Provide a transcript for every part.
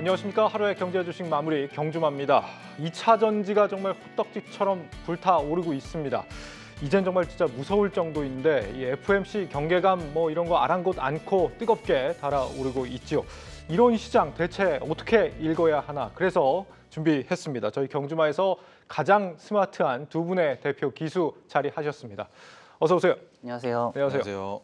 안녕하십니까. 하루의 경제 주식 마무리 경주마입니다. 2차 전지가 정말 호떡집처럼 불타오르고 있습니다. 이젠 정말 진짜 무서울 정도인데 이 FOMC 경계감 뭐 이런 거 아랑곳 않고 뜨겁게 달아오르고 있지요. 이런 시장 대체 어떻게 읽어야 하나. 그래서 준비했습니다. 저희 경주마에서 가장 스마트한 두 분의 대표 기수 자리하셨습니다. 어서 오세요. 안녕하세요. 안녕하세요.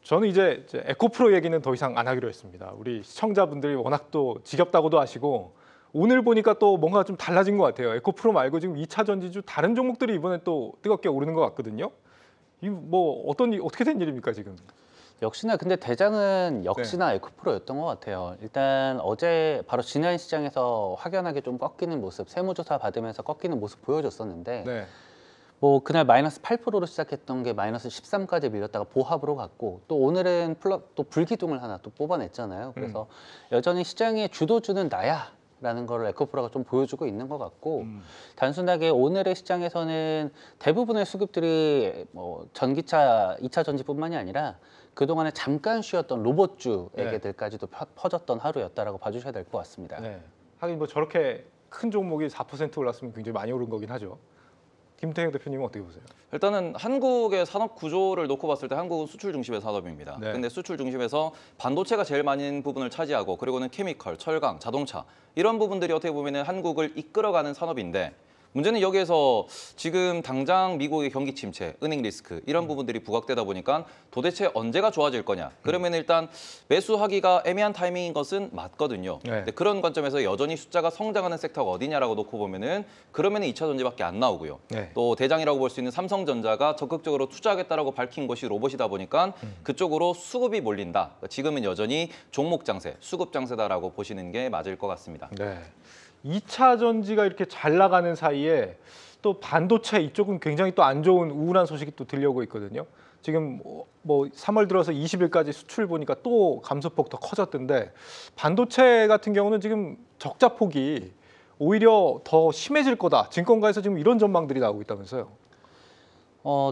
저는 이제 에코프로 얘기는 더 이상 안 하기로 했습니다. 우리 시청자분들이 워낙 또 지겹다고도 하시고 오늘 보니까 또 뭔가 좀 달라진 것 같아요. 에코프로 말고 지금 2차 전지주 다른 종목들이 이번에 또 뜨겁게 오르는 것 같거든요. 이 뭐 어떻게 된 일입니까 지금? 역시나 근데 대장은 역시나 에코프로였던 것 같아요. 일단 어제 바로 지난 시장에서 확연하게 좀 꺾이는 모습, 세무조사 받으면서 꺾이는 모습 보여줬었는데 네. 뭐 그날 마이너스 8%로 시작했던 게 마이너스 13까지 밀렸다가 보합으로 갔고 또 오늘은 또 불기둥을 하나 또 뽑아냈잖아요. 그래서 여전히 시장의 주도주는 나야 라는 걸 에코프로가 좀 보여주고 있는 것 같고 단순하게 오늘의 시장에서는 대부분의 수급들이 뭐 전기차 2차 전지뿐만이 아니라 그동안에 잠깐 쉬었던 로봇주에게들까지도 퍼졌던 하루였다라고 봐주셔야 될 것 같습니다. 네. 하긴 뭐 저렇게 큰 종목이 4% 올랐으면 굉장히 많이 오른 거긴 하죠. 김태형 대표님은 어떻게 보세요? 일단은 한국의 산업 구조를 놓고 봤을 때 한국은 수출 중심의 산업입니다. 네. 근데 수출 중심에서 반도체가 제일 많은 부분을 차지하고 그리고는 케미컬, 철강, 자동차 이런 부분들이 어떻게 보면 한국을 이끌어가는 산업인데 문제는 여기에서 지금 당장 미국의 경기 침체, 은행 리스크 이런 부분들이 부각되다 보니까 도대체 언제가 좋아질 거냐. 그러면 일단 매수하기가 애매한 타이밍인 것은 맞거든요. 네. 근데 그런 관점에서 여전히 숫자가 성장하는 섹터가 어디냐라고 놓고 보면은 그러면은 2차 전지밖에 안 나오고요. 네. 또 대장이라고 볼 수 있는 삼성전자가 적극적으로 투자하겠다라고 밝힌 것이 로봇이다 보니까 그쪽으로 수급이 몰린다. 지금은 여전히 종목 장세, 수급 장세다라고 보시는 게 맞을 것 같습니다. 네. 2차 전지가 이렇게 잘 나가는 사이에 또 반도체 이쪽은 굉장히 또 안 좋은 우울한 소식이 또 들려오고 있거든요. 지금 뭐 3월 들어서 20일까지 수출 보니까 또 감소폭 더 커졌던데 반도체 같은 경우는 지금 적자 폭이 오히려 더 심해질 거다. 증권가에서 지금 이런 전망들이 나오고 있다면서요.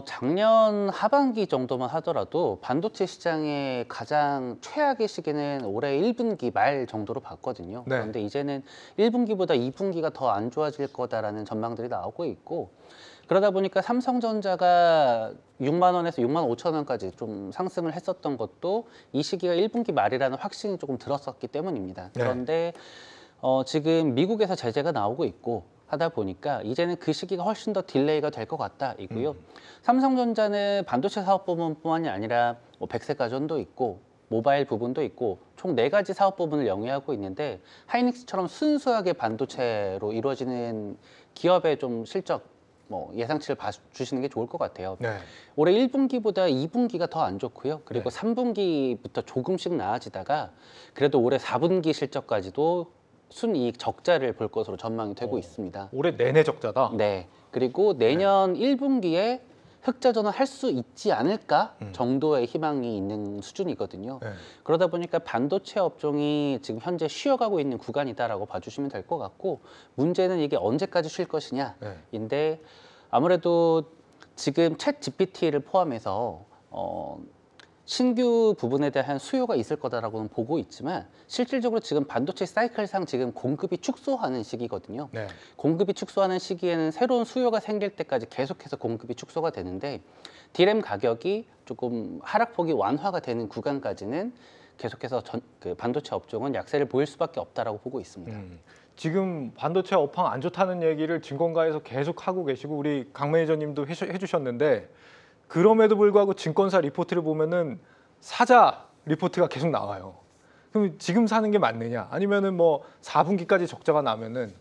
작년 하반기 정도만 하더라도 반도체 시장의 가장 최악의 시기는 올해 1분기 말 정도로 봤거든요. 네. 그런데 이제는 1분기보다 2분기가 더 안 좋아질 거다라는 전망들이 나오고 있고 그러다 보니까 삼성전자가 6만 원에서 6만 5천 원까지 좀 상승을 했었던 것도 이 시기가 1분기 말이라는 확신이 조금 들었었기 때문입니다. 네. 그런데 지금 미국에서 제재가 나오고 있고 하다 보니까 이제는 그 시기가 훨씬 더 딜레이가 될 것 같다 이고요. 삼성전자는 반도체 사업 부분뿐만이 아니라 뭐 백색가전도 있고 모바일 부분도 있고 총 4가지 사업 부분을 영위하고 있는데 하이닉스처럼 순수하게 반도체로 이루어지는 기업의 좀 실적 뭐 예상치를 봐주시는 게 좋을 것 같아요. 네. 올해 1분기보다 2분기가 더 안 좋고요. 그리고 네. 3분기부터 조금씩 나아지다가 그래도 올해 4분기 실적까지도 순이익 적자를 볼 것으로 전망이 되고 있습니다. 올해 내내 적자다. 네. 그리고 내년 1분기에 흑자 전환할 수 있지 않을까 정도의 희망이 있는 수준이거든요. 네. 그러다 보니까 반도체 업종이 지금 현재 쉬어가고 있는 구간이다라고 봐주시면 될 것 같고 문제는 이게 언제까지 쉴 것이냐인데 아무래도 지금 챗 GPT를 포함해서 신규 부분에 대한 수요가 있을 거다라고는 보고 있지만 실질적으로 지금 반도체 사이클상 지금 공급이 축소하는 시기거든요. 네. 공급이 축소하는 시기에는 새로운 수요가 생길 때까지 계속해서 공급이 축소가 되는데 D램 가격이 조금 하락폭이 완화가 되는 구간까지는 계속해서 그 반도체 업종은 약세를 보일 수밖에 없다라고 보고 있습니다. 지금 반도체 업황 안 좋다는 얘기를 증권가에서 계속 하고 계시고 우리 강 매니저님도 해주셨는데 그럼에도 불구하고 증권사 리포트를 보면은 사자 리포트가 계속 나와요. 그럼 지금 사는 게 맞느냐? 아니면은 뭐 4분기까지 적자가 나면은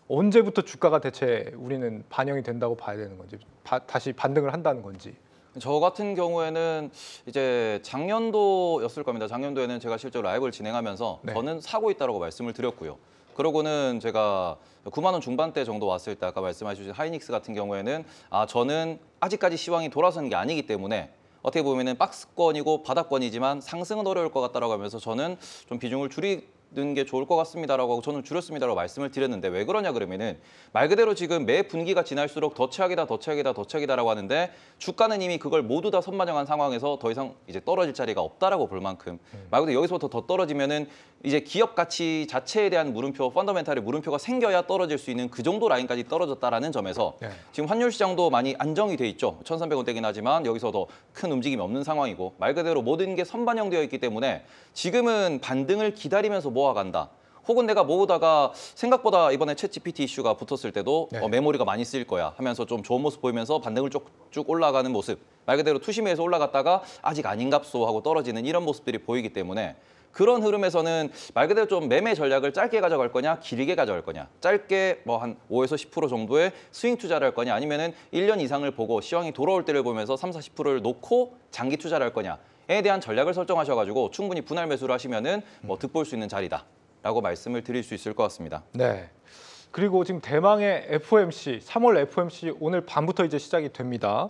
언제부터 주가가 대체 우리는 반영이 된다고 봐야 되는 건지, 다시 반등을 한다는 건지. 저 같은 경우에는 이제 작년도였을 겁니다. 작년도에는 제가 실제로 라이브를 진행하면서 네. 저는 사고 있다라고 말씀을 드렸고요. 그러고는 제가 9만 원 중반대 정도 왔을 때 아까 말씀해 주신 하이닉스 같은 경우에는 저는 아직까지 시황이 돌아서는 게 아니기 때문에 어떻게 보면은 박스권이고 바닥권이지만 상승은 어려울 것 같다라고 하면서 저는 좀 비중을 게 좋을 것 같습니다라고 하고 저는 줄였습니다라고 말씀을 드렸는데 왜 그러냐 그러면은 말 그대로 지금 매 분기가 지날수록 더 최악이다, 더 최악이다, 더 최악이다라고 하는데 주가는 이미 그걸 모두 다 선반영한 상황에서 더 이상 이제 떨어질 자리가 없다라고 볼 만큼 말 그대로 여기서부터 더 떨어지면은 이제 기업 가치 자체에 대한 물음표, 펀더멘탈의 물음표가 생겨야 떨어질 수 있는 그 정도 라인까지 떨어졌다라는 점에서 네. 지금 환율 시장도 많이 안정이 돼 있죠. 1,300원대긴 하지만 여기서도 큰 움직임이 없는 상황이고 말 그대로 모든 게 선반영되어 있기 때문에 지금은 반등을 기다리면서 모아간다. 혹은 내가 모으다가 생각보다 이번에 챗GPT 이슈가 붙었을 때도 네. 메모리가 많이 쓰일 거야 하면서 좀 좋은 모습 보이면서 반등을 쭉 올라가는 모습. 말 그대로 투심에서 올라갔다가 아직 아닌갑소 하고 떨어지는 이런 모습들이 보이기 때문에 그런 흐름에서는 말 그대로 좀 매매 전략을 짧게 가져갈 거냐, 길게 가져갈 거냐. 짧게 뭐 한 5에서 10% 정도의 스윙 투자를 할 거냐, 아니면은 1년 이상을 보고 시황이 돌아올 때를 보면서 3, 40%를 놓고 장기 투자를 할 거냐에 대한 전략을 설정하셔가지고 충분히 분할 매수를 하시면은 뭐 득볼 수 있는 자리다라고 말씀을 드릴 수 있을 것 같습니다. 네. 그리고 지금 대망의 FOMC, 3월 FOMC 오늘 밤부터 이제 시작이 됩니다.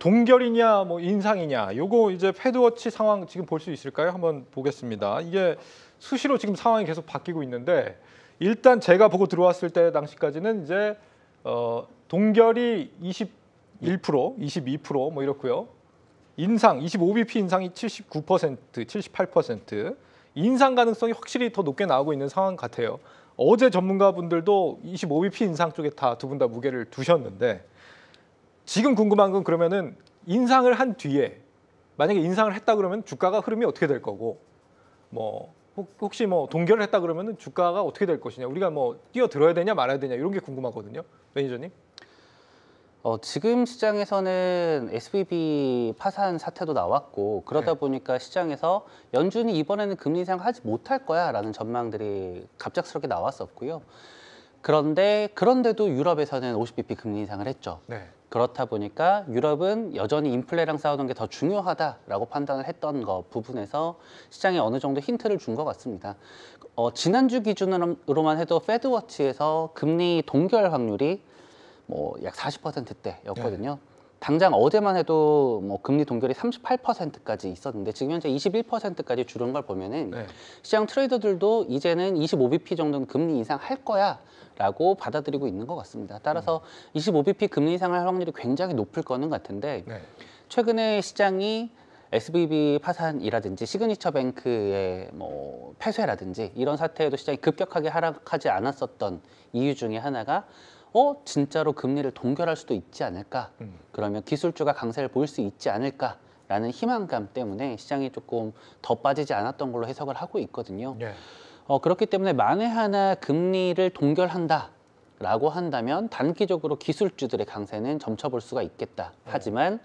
동결이냐 뭐 인상이냐 요거 이제 패드워치 상황 지금 볼 수 있을까요? 한번 보겠습니다. 이게 수시로 지금 상황이 계속 바뀌고 있는데 일단 제가 보고 들어왔을 때 당시까지는 이제 동결이 21%, 22% 이렇고요. 인상 25bp 인상이 79%, 78%. 인상 가능성이 확실히 더 높게 나오고 있는 상황 같아요. 어제 전문가분들도 25bp 인상 쪽에 다 두 분 다 무게를 두셨는데 지금 궁금한 건 그러면은 인상을 한 뒤에 만약에 인상을 했다 그러면 주가가 흐름이 어떻게 될 거고 뭐 혹시 뭐 동결을 했다 그러면은 주가가 어떻게 될 것이냐 우리가 뭐 뛰어들어야 되냐 말아야 되냐 이런 게 궁금하거든요. 매니저님. 지금 시장에서는 SVB 파산 사태도 나왔고 그러다 네. 보니까 시장에서 연준이 이번에는 금리 인상하지 못할 거야라는 전망들이 갑작스럽게 나왔었고요. 그런데도 유럽에서는 50bp 금리 인상을 했죠. 네. 그렇다 보니까 유럽은 여전히 인플레랑 싸우는 게 더 중요하다라고 판단을 했던 거 부분에서 시장에 어느 정도 힌트를 준 것 같습니다. 지난주 기준으로만 해도 패드워치에서 금리 동결 확률이 뭐 약 40%대였거든요. 당장 어제만 해도 뭐 금리 동결이 38%까지 있었는데 지금 현재 21%까지 줄은 걸 보면은 네. 시장 트레이더들도 이제는 25bp 정도는 금리 인상할 거야라고 받아들이고 있는 것 같습니다. 따라서 25bp 금리 인상할 확률이 굉장히 높을 거는 같은데 네. 최근에 시장이 SVB 파산이라든지 시그니처 뱅크의 뭐 폐쇄라든지 이런 사태에도 시장이 급격하게 하락하지 않았었던 이유 중에 하나가 진짜로 금리를 동결할 수도 있지 않을까? 그러면 기술주가 강세를 보일 수 있지 않을까라는 희망감 때문에 시장이 조금 더 빠지지 않았던 걸로 해석을 하고 있거든요. 네. 그렇기 때문에 만에 하나 금리를 동결한다라고 한다면 단기적으로 기술주들의 강세는 점쳐볼 수가 있겠다. 하지만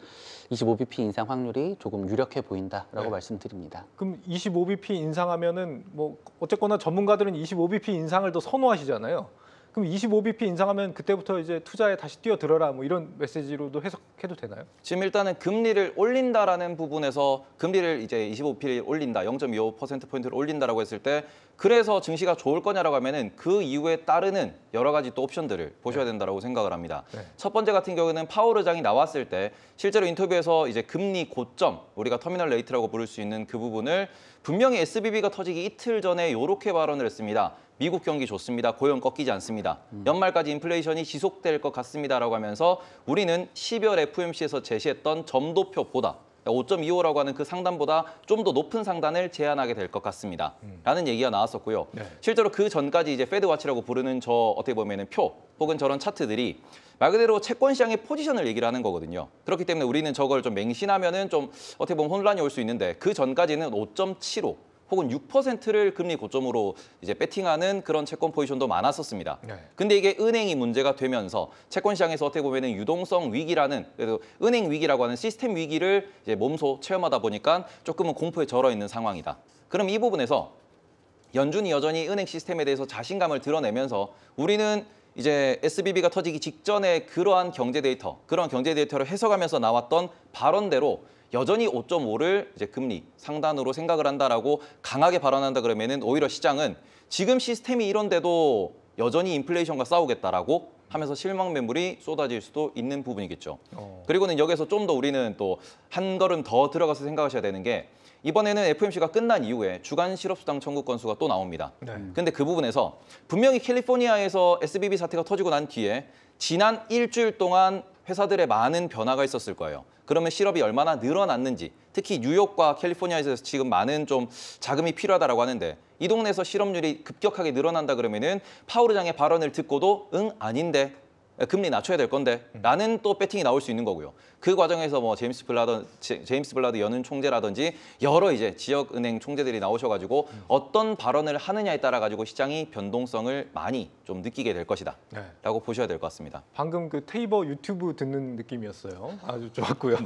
25bp 인상 확률이 조금 유력해 보인다라고 네. 말씀드립니다. 그럼 25bp 인상하면은 뭐 어쨌거나 전문가들은 25bp 인상을 더 선호하시잖아요. 그럼 25bp 인상하면 그때부터 이제 투자에 다시 뛰어들어라 뭐 이런 메시지로도 해석해도 되나요? 지금 일단은 금리를 올린다라는 부분에서 금리를 이제 25bp 올린다, 0.25%포인트를 올린다라고 했을 때 그래서 증시가 좋을 거냐라고 하면은 그 이후에 따르는 여러 가지 또 옵션들을 보셔야 된다라고 생각을 합니다. 네. 첫 번째 같은 경우는 파월 의장이 나왔을 때 실제로 인터뷰에서 이제 금리 고점, 우리가 터미널 레이트라고 부를 수 있는 그 부분을 분명히 SVB가 터지기 이틀 전에 이렇게 발언을 했습니다. 미국 경기 좋습니다. 고용 꺾이지 않습니다. 연말까지 인플레이션이 지속될 것 같습니다라고 하면서 우리는 12월 FOMC에서 제시했던 점도표보다 5.25라고 하는 그 상단보다 좀 더 높은 상단을 제한하게 될 것 같습니다. 라는 얘기가 나왔었고요. 네. 실제로 그 전까지 이제 패드와치라고 부르는 저 어떻게 보면은 표 혹은 저런 차트들이 말 그대로 채권 시장의 포지션을 얘기를 하는 거거든요. 그렇기 때문에 우리는 저걸 좀 맹신하면은 좀 어떻게 보면 혼란이 올 수 있는데 그 전까지는 5.75 혹은 6%를 금리 고점으로 이제 배팅하는 그런 채권 포지션도 많았었습니다. 네. 근데 이게 은행이 문제가 되면서 채권 시장에서 어떻게 보면은 유동성 위기라는 그래도 은행 위기라고 하는 시스템 위기를 이제 몸소 체험하다 보니까 조금은 공포에 절어 있는 상황이다. 그럼 이 부분에서 연준이 여전히 은행 시스템에 대해서 자신감을 드러내면서 우리는 이제 SVB가 터지기 직전에 그러한 경제 데이터를 해석하면서 나왔던 발언대로 여전히 5.5를 이제 금리 상단으로 생각을 한다라고 강하게 발언한다 그러면은 오히려 시장은 지금 시스템이 이런데도 여전히 인플레이션과 싸우겠다라고 하면서 실망 매물이 쏟아질 수도 있는 부분이겠죠. 그리고는 여기서 좀 더 우리는 또 한 걸음 더 들어가서 생각하셔야 되는 게 이번에는 FOMC가 끝난 이후에 주간 실업수당 청구 건수가 또 나옵니다. 근데 그 부분에서 분명히 캘리포니아에서 SBB 사태가 터지고 난 뒤에 지난 일주일 동안 회사들의 많은 변화가 있었을 거예요. 그러면 실업이 얼마나 늘어났는지, 특히 뉴욕과 캘리포니아에서 지금 많은 좀 자금이 필요하다라고 하는데 이 동네에서 실업률이 급격하게 늘어난다 그러면은 파월 의장의 발언을 듣고도 응 아닌데 금리 낮춰야 될 건데 라는 또 배팅이 나올 수 있는 거고요. 그 과정에서 뭐 제임스 블라드 연은 총재라든지 여러 이제 지역은행 총재들이 나오셔가지고 어떤 발언을 하느냐에 따라 가지고 시장이 변동성을 많이 좀 느끼게 될 것이다라고 보셔야 될 것 같습니다. 방금 그 테이버 유튜브 듣는 느낌이었어요. 아주 좋았고요.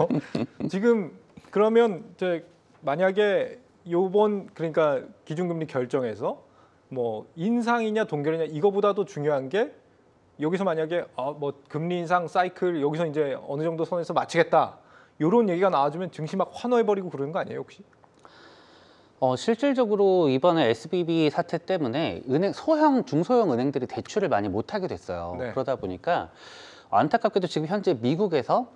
지금 그러면 이제 만약에 요번 그러니까 기준금리 결정에서 뭐 인상이냐 동결이냐 이거보다도 중요한 게 여기서 만약에 뭐 금리 인상 사이클 여기서 이제 어느 정도 선에서 마치겠다 이런 얘기가 나와주면 증시 막 환호해버리고 그러는 거 아니에요 혹시? 실질적으로 이번에 SBB 사태 때문에 소형, 중소형 은행들이 대출을 많이 못하게 됐어요. 네. 그러다 보니까 안타깝게도 지금 현재 미국에서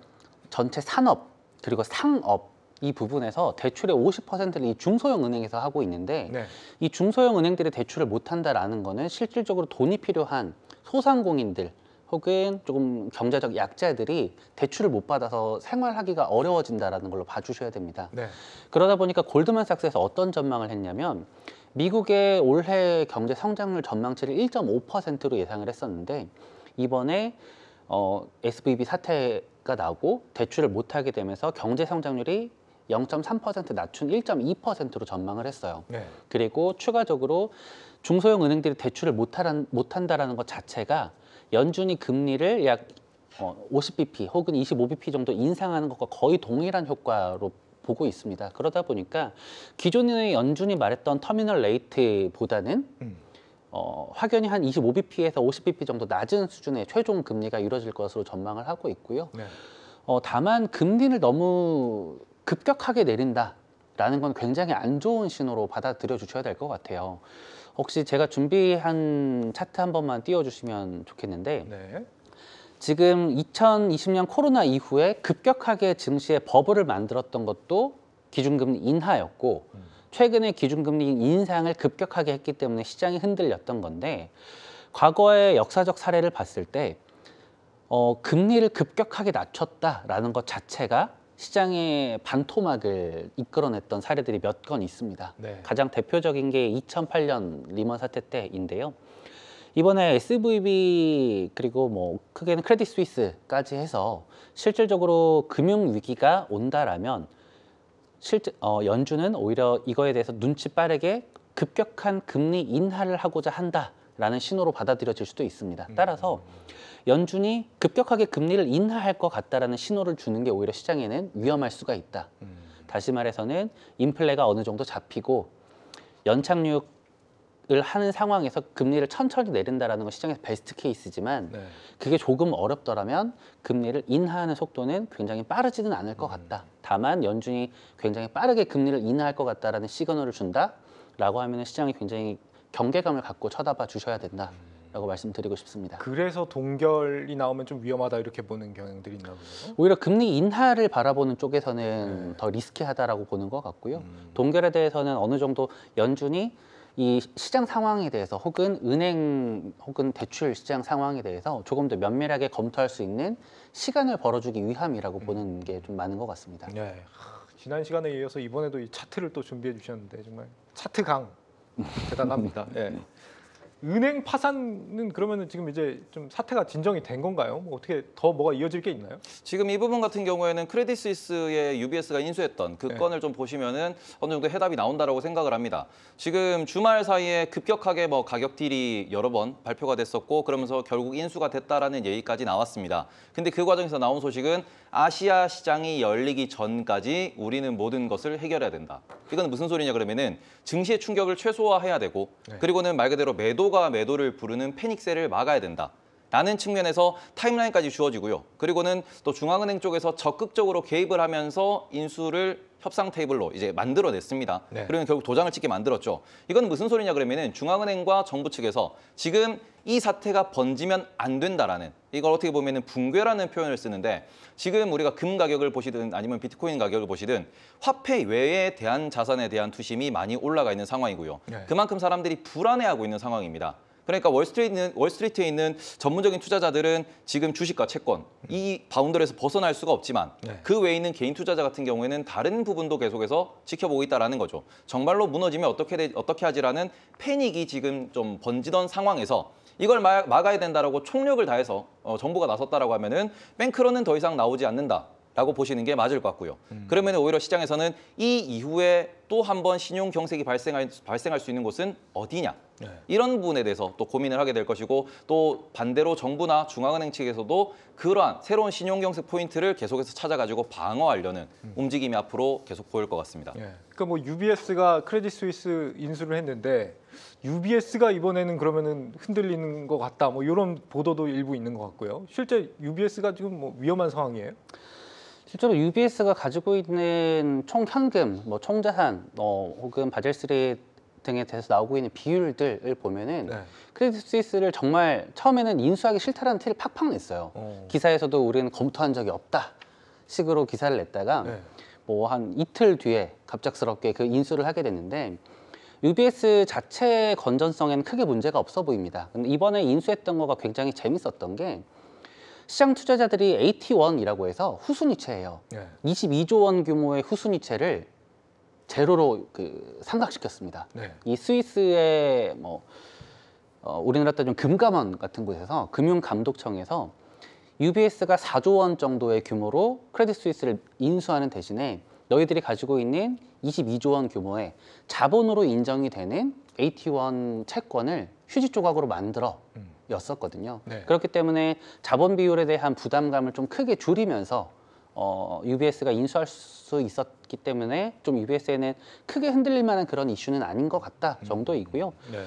전체 산업 그리고 상업 이 부분에서 대출의 50%를 이 중소형 은행에서 하고 있는데 네. 이 중소형 은행들이 대출을 못한다라는 거는 실질적으로 돈이 필요한 소상공인들 혹은 조금 경제적 약자들이 대출을 못 받아서 생활하기가 어려워진다라는 걸로 봐주셔야 됩니다. 네. 그러다 보니까 골드만삭스에서 어떤 전망을 했냐면 미국의 올해 경제 성장률 전망치를 1.5%로 예상을 했었는데 이번에 SVB 사태가 나고 대출을 못하게 되면서 경제 성장률이 0.3% 낮춘 1.2%로 전망을 했어요. 네. 그리고 추가적으로 중소형 은행들이 대출을 못한다라는 것 자체가 연준이 금리를 약 50bp 혹은 25bp 정도 인상하는 것과 거의 동일한 효과로 보고 있습니다. 그러다 보니까 기존의 연준이 말했던 터미널 레이트보다는 확연히 한 25bp에서 50bp 정도 낮은 수준의 최종 금리가 이루어질 것으로 전망을 하고 있고요. 네. 다만 금리를 너무 급격하게 내린다라는 건 굉장히 안 좋은 신호로 받아들여 주셔야 될 것 같아요. 혹시 제가 준비한 차트 한 번만 띄워주시면 좋겠는데 네. 지금 2020년 코로나 이후에 급격하게 증시에 버블을 만들었던 것도 기준금리 인하였고 최근에 기준금리 인상을 급격하게 했기 때문에 시장이 흔들렸던 건데 과거의 역사적 사례를 봤을 때 금리를 급격하게 낮췄다라는 것 자체가 시장의 반토막을 이끌어냈던 사례들이 몇 건 있습니다. 네. 가장 대표적인 게 2008년 리먼 사태 때인데요. 이번에 SVB 그리고 뭐 크게는 크레딧 스위스까지 해서 실질적으로 금융 위기가 온다라면 연준은 오히려 이거에 대해서 눈치 빠르게 급격한 금리 인하를 하고자 한다라는 신호로 받아들여질 수도 있습니다. 따라서 연준이 급격하게 금리를 인하할 것 같다라는 신호를 주는 게 오히려 시장에는 위험할 수가 있다. 다시 말해서는 인플레가 어느 정도 잡히고 연착륙을 하는 상황에서 금리를 천천히 내린다라는 건 시장에서 베스트 케이스지만 네. 그게 조금 어렵더라면 금리를 인하하는 속도는 굉장히 빠르지는 않을 것 같다. 다만 연준이 굉장히 빠르게 금리를 인하할 것 같다라는 시그널을 준다라고 하면 시장이 굉장히 경계감을 갖고 쳐다봐 주셔야 된다라고 말씀드리고 싶습니다. 그래서 동결이 나오면 좀 위험하다 이렇게 보는 경향들이 있나 보네요. 오히려 금리 인하를 바라보는 쪽에서는 더 리스키하다라고 보는 것 같고요. 동결에 대해서는 어느 정도 연준이 이 시장 상황에 대해서 혹은 은행 혹은 대출 시장 상황에 대해서 조금 더 면밀하게 검토할 수 있는 시간을 벌어주기 위함이라고 보는 게 좀 많은 것 같습니다. 네. 지난 시간에 이어서 이번에도 이 차트를 또 준비해 주셨는데 정말 차트 강 대단합니다. 네. 은행 파산은 그러면은 지금 이제 좀 사태가 진정이 된 건가요? 뭐 어떻게 더 뭐가 이어질 게 있나요? 지금 이 부분 같은 경우에는 크레딧 스위스의 UBS가 인수했던 그 네. 건을 좀 보시면은 어느 정도 해답이 나온다라고 생각을 합니다. 지금 주말 사이에 급격하게 뭐 가격 딜이 여러 번 발표가 됐었고 그러면서 결국 인수가 됐다라는 얘기까지 나왔습니다. 근데 그 과정에서 나온 소식은 아시아 시장이 열리기 전까지 우리는 모든 것을 해결해야 된다. 이건 무슨 소리냐 그러면은 증시의 충격을 최소화해야 되고 네. 그리고는 말 그대로 매도가 매도를 부르는 패닉셀을 막아야 된다. 라는 측면에서 타임라인까지 주어지고요. 그리고는 또 중앙은행 쪽에서 적극적으로 개입을 하면서 인수를 협상 테이블로 이제 만들어냈습니다. 네. 그리고 결국 도장을 찍게 만들었죠. 이건 무슨 소리냐 그러면은 중앙은행과 정부 측에서 지금 이 사태가 번지면 안 된다라는, 이걸 어떻게 보면은 붕괴라는 표현을 쓰는데, 지금 우리가 금 가격을 보시든 아니면 비트코인 가격을 보시든 화폐 외에 대한 자산에 대한 투심이 많이 올라가 있는 상황이고요. 네. 그만큼 사람들이 불안해하고 있는 상황입니다. 그러니까 월스트리트에 있는 전문적인 투자자들은 지금 주식과 채권, 이 바운더리에서 벗어날 수가 없지만 네. 그 외에 있는 개인 투자자 같은 경우에는 다른 부분도 계속해서 지켜보고 있다는 거죠. 정말로 무너지면 어떻게 하지라는 패닉이 지금 좀 번지던 상황에서 이걸 막아야 된다라고 총력을 다해서 정부가 나섰다라고 하면은 뱅크런은 더 이상 나오지 않는다. 라고 보시는 게 맞을 것 같고요. 그러면 오히려 시장에서는 이 이후에 또 한 번 신용 경색이 발생할 수 있는 곳은 어디냐? 네. 이런 부분에 대해서 또 고민을 하게 될 것이고, 또 반대로 정부나 중앙은행 측에서도 그러한 새로운 신용 경색 포인트를 계속해서 찾아가지고 방어하려는 움직임이 앞으로 계속 보일 것 같습니다. 예. 그러니까 뭐 UBS가 크레딧 스위스 인수를 했는데 UBS가 이번에는 그러면은 흔들리는 것 같다. 뭐 이런 보도도 일부 있는 것 같고요. 실제 UBS가 지금 뭐 위험한 상황이에요? 실제로 UBS가 가지고 있는 총 현금, 뭐 총자산, 혹은 바젤3 등에 대해서 나오고 있는 비율들을 보면은 네. 크레딧 스위스를 정말 처음에는 인수하기 싫다라는 티를 팍팍 냈어요. 기사에서도 우리는 검토한 적이 없다 식으로 기사를 냈다가 네. 뭐 한 이틀 뒤에 갑작스럽게 그 인수를 하게 됐는데, UBS 자체 건전성에는 크게 문제가 없어 보입니다. 근데 이번에 인수했던 거가 굉장히 재밌었던 게, 시장 투자자들이 AT1이라고 해서 후순위채예요. 네. 22조 원 규모의 후순위채를 제로로 상각시켰습니다. 네. 이 스위스의 뭐 우리나라 따지면 금감원 같은 곳에서 금융감독청에서 UBS가 4조 원 정도의 규모로 크레딧 스위스를 인수하는 대신에 너희들이 가지고 있는 22조 원 규모의 자본으로 인정이 되는 AT1 채권을 휴지 조각으로 만들어 였었거든요. 네. 그렇기 때문에 자본 비율에 대한 부담감을 좀 크게 줄이면서 UBS가 인수할 수 있었기 때문에 좀 UBS에는 크게 흔들릴 만한 그런 이슈는 아닌 것 같다 정도이고요. 네.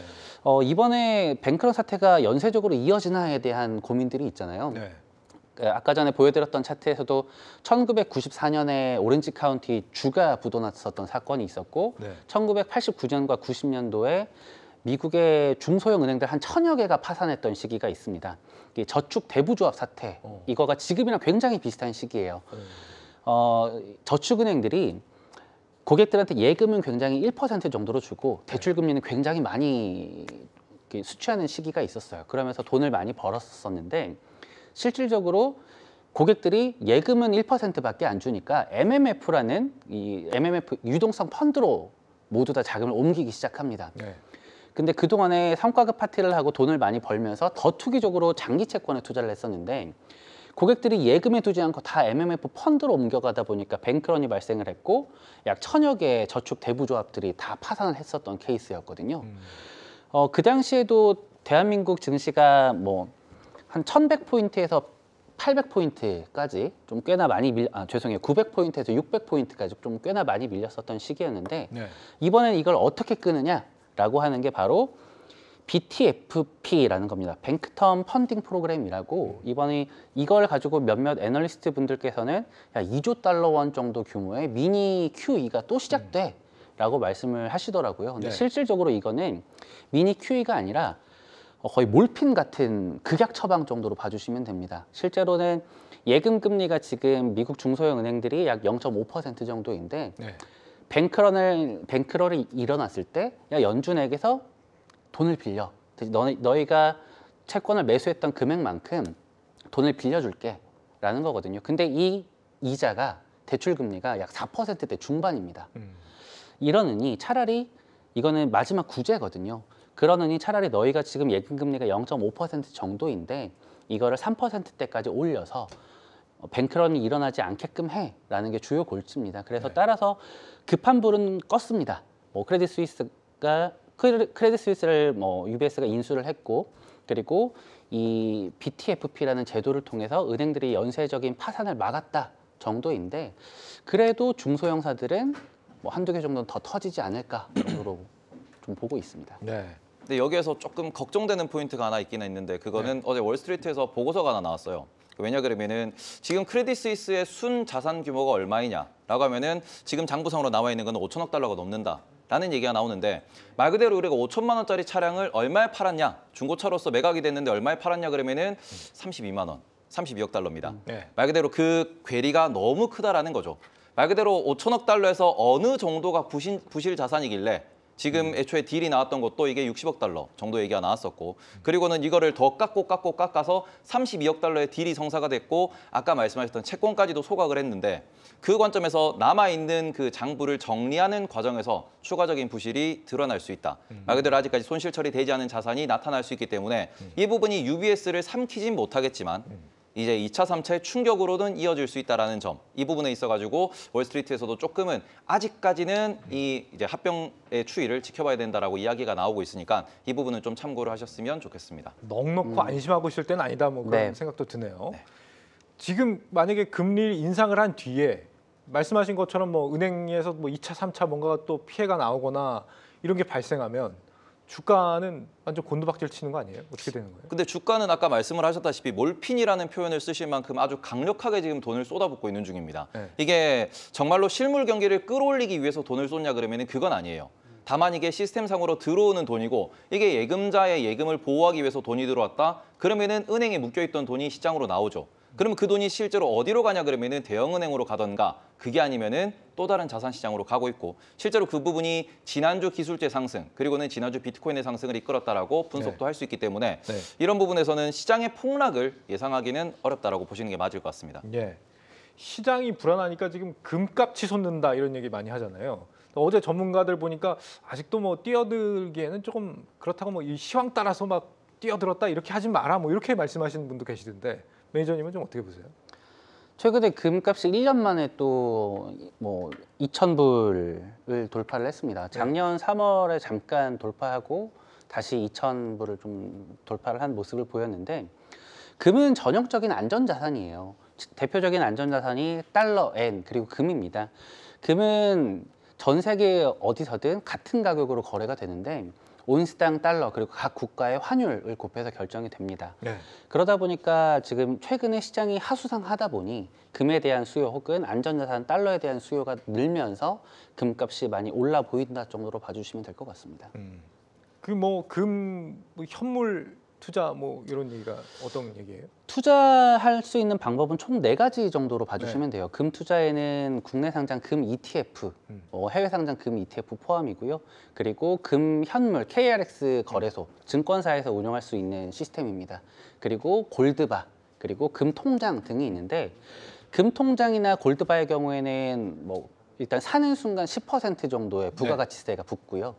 이번에 뱅크런 사태가 연쇄적으로 이어지나에 대한 고민들이 있잖아요. 네. 아까 전에 보여드렸던 차트에서도 1994년에 오렌지 카운티 주가 부도났었던 사건이 있었고, 네. 1989년과 90년도에 미국의 중소형 은행들 한 1000여 개가 파산했던 시기가 있습니다. 이게 저축 대부조합 사태, 이거가 지금이랑 굉장히 비슷한 시기예요. 저축은행들이 고객들한테 예금은 굉장히 1% 정도로 주고 대출금리는 굉장히 많이 수취하는 시기가 있었어요. 그러면서 돈을 많이 벌었었는데, 실질적으로 고객들이 예금은 1%밖에 안 주니까 MMF라는 이 MMF 유동성 펀드로 모두 다 자금을 옮기기 시작합니다. 네. 근데 그동안에 성과급 파티를 하고 돈을 많이 벌면서 더 투기적으로 장기 채권에 투자를 했었는데, 고객들이 예금에 두지 않고 다 MMF 펀드로 옮겨가다 보니까 뱅크런이 발생을 했고, 약 1000여 개의 저축 대부조합들이 다 파산을 했었던 케이스였거든요. 그 당시에도 대한민국 증시가 뭐 한 1100포인트에서 800포인트까지 좀 꽤나 많이 900포인트에서 600포인트까지 좀 꽤나 많이 밀렸었던 시기였는데, 네. 이번엔 이걸 어떻게 끄느냐라고 하는 게 바로 BTFP라는 겁니다. 뱅크텀 펀딩 프로그램이라고, 이번에 이걸 가지고 몇몇 애널리스트 분들께서는 야, 2조 달러 원 정도 규모의 미니 QE가 또 시작돼 라고 말씀을 하시더라고요. 근데 네. 실질적으로 이거는 미니 QE가 아니라 거의 몰핀 같은 극약 처방 정도로 봐주시면 됩니다. 실제로는 예금 금리가 지금 미국 중소형 은행들이 약 0.5% 정도인데, 네. 뱅크런이 일어났을 때 야, 연준에게서 돈을 빌려, 너희가 채권을 매수했던 금액만큼 돈을 빌려줄게 라는 거거든요. 근데 이 이자가 대출 금리가 약 4%대 중반입니다. 이러느니 차라리 이거는 마지막 구제거든요. 그러느니 차라리 너희가 지금 예금 금리가 0.5% 정도인데 이거를 3%대까지 올려서 뱅크런이 일어나지 않게끔 해라는 게 주요 골치입니다. 그래서 네. 따라서 급한 불은 껐습니다. 뭐 크레딧 스위스를 뭐 UBS가 인수를 했고, 그리고 이 BTFP라는 제도를 통해서 은행들이 연쇄적인 파산을 막았다 정도인데, 그래도 중소형사들은 뭐 한두 개 정도는 더 터지지 않을까 정도로 좀 보고 있습니다. 네. 근데 여기에서 조금 걱정되는 포인트가 하나 있기는 있는데 그거는 어제 월스트리트에서 보고서가 하나 나왔어요. 왜냐 그러면은 지금 크레딧 스위스의 순 자산 규모가 얼마이냐라고 하면은 지금 장부상으로 나와 있는 건 5천억 달러가 넘는다. 라는 얘기가 나오는데 말 그대로 우리가 5천만 원짜리 차량을 얼마에 팔았냐, 중고차로서 매각이 됐는데 얼마에 팔았냐 그러면은 32만 원, 32억 달러입니다. 말 그대로 그 괴리가 너무 크다라는 거죠. 말 그대로 5천억 달러에서 어느 정도가 부실 자산이길래 지금 애초에 딜이 나왔던 것도 이게 60억 달러 정도 얘기가 나왔었고 그리고는 이거를 더 깎아서 32억 달러의 딜이 성사가 됐고 아까 말씀하셨던 채권까지도 소각을 했는데 그 관점에서 남아있는 그 장부를 정리하는 과정에서 추가적인 부실이 드러날 수 있다. 말 그대로 아직까지 손실 처리되지 않은 자산이 나타날 수 있기 때문에 이 부분이 UBS를 삼키진 못하겠지만 이제 2차, 3차의 충격으로는 이어질 수 있다는 점, 이 부분에 있어가지고 월스트리트에서도 조금은 아직까지는 이 이제 합병의 추이를 지켜봐야 된다라고 이야기가 나오고 있으니까 이 부분은 좀 참고를 하셨으면 좋겠습니다. 넉넉고 안심하고 있을 때는 아니다 뭐 그런 생각도 드네요. 지금 만약에 금리 인상을 한 뒤에 말씀하신 것처럼 뭐 은행에서 뭐 2차, 3차 뭔가 또 피해가 나오거나 이런 게 발생하면 주가는 완전 곤두박질 치는 거 아니에요? 어떻게 되는 거예요? 근데 주가는 아까 말씀을 하셨다시피 몰핀이라는 표현을 쓰실 만큼 아주 강력하게 지금 돈을 쏟아붓고 있는 중입니다. 이게 정말로 실물 경기를 끌어올리기 위해서 돈을 쏟냐 그러면 그건 아니에요. 다만 이게 시스템상으로 들어오는 돈이고 이게 예금자의 예금을 보호하기 위해서 돈이 들어왔다? 그러면은 은행에 묶여있던 돈이 시장으로 나오죠. 그러면 그 돈이 실제로 어디로 가냐 그러면은 대형은행으로 가던가 그게 아니면은 또 다른 자산 시장으로 가고 있고 실제로 그 부분이 지난주 기술재 상승 그리고는 지난주 비트코인의 상승을 이끌었다라고 분석도 할 수 있기 때문에 이런 부분에서는 시장의 폭락을 예상하기는 어렵다라고 보시는 게 맞을 것 같습니다. 시장이 불안하니까 지금 금값 치솟는다 이런 얘기 많이 하잖아요. 어제 전문가들 보니까 아직도 뭐 뛰어들기에는 조금 그렇다고 뭐 이 시황 따라서 막 뛰어들었다 이렇게 하지 마라 뭐 이렇게 말씀하시는 분도 계시던데 매니저님은 좀 어떻게 보세요? 최근에 금값이 1년 만에 또 뭐 2,000불을 돌파를 했습니다. 작년 3월에 잠깐 돌파하고 다시 2,000불을 좀 돌파를 한 모습을 보였는데 금은 전형적인 안전자산이에요. 대표적인 안전자산이 달러, 엔, 그리고 금입니다. 금은 전 세계 어디서든 같은 가격으로 거래가 되는데 온스당 달러 그리고 각 국가의 환율을 곱해서 결정이 됩니다. 그러다 보니까 지금 최근에 시장이 하수상하다 보니 금에 대한 수요 혹은 안전자산 달러에 대한 수요가 늘면서 금값이 많이 올라 보인다 정도로 봐주시면 될 것 같습니다. 그 뭐 금 현물 투자 뭐 이런 얘기가 어떤 얘기예요? 투자할 수 있는 방법은 총 4가지 정도로 봐주시면 돼요. 금 투자에는 국내 상장 금 ETF, 해외 상장 금 ETF 포함이고요. 그리고 금 현물 KRX 거래소, 증권사에서 운영할 수 있는 시스템입니다. 그리고 골드바, 그리고 금 통장 등이 있는데 금 통장이나 골드바의 경우에는 뭐 일단 사는 순간 10% 정도의 부가가치세가 붙고요.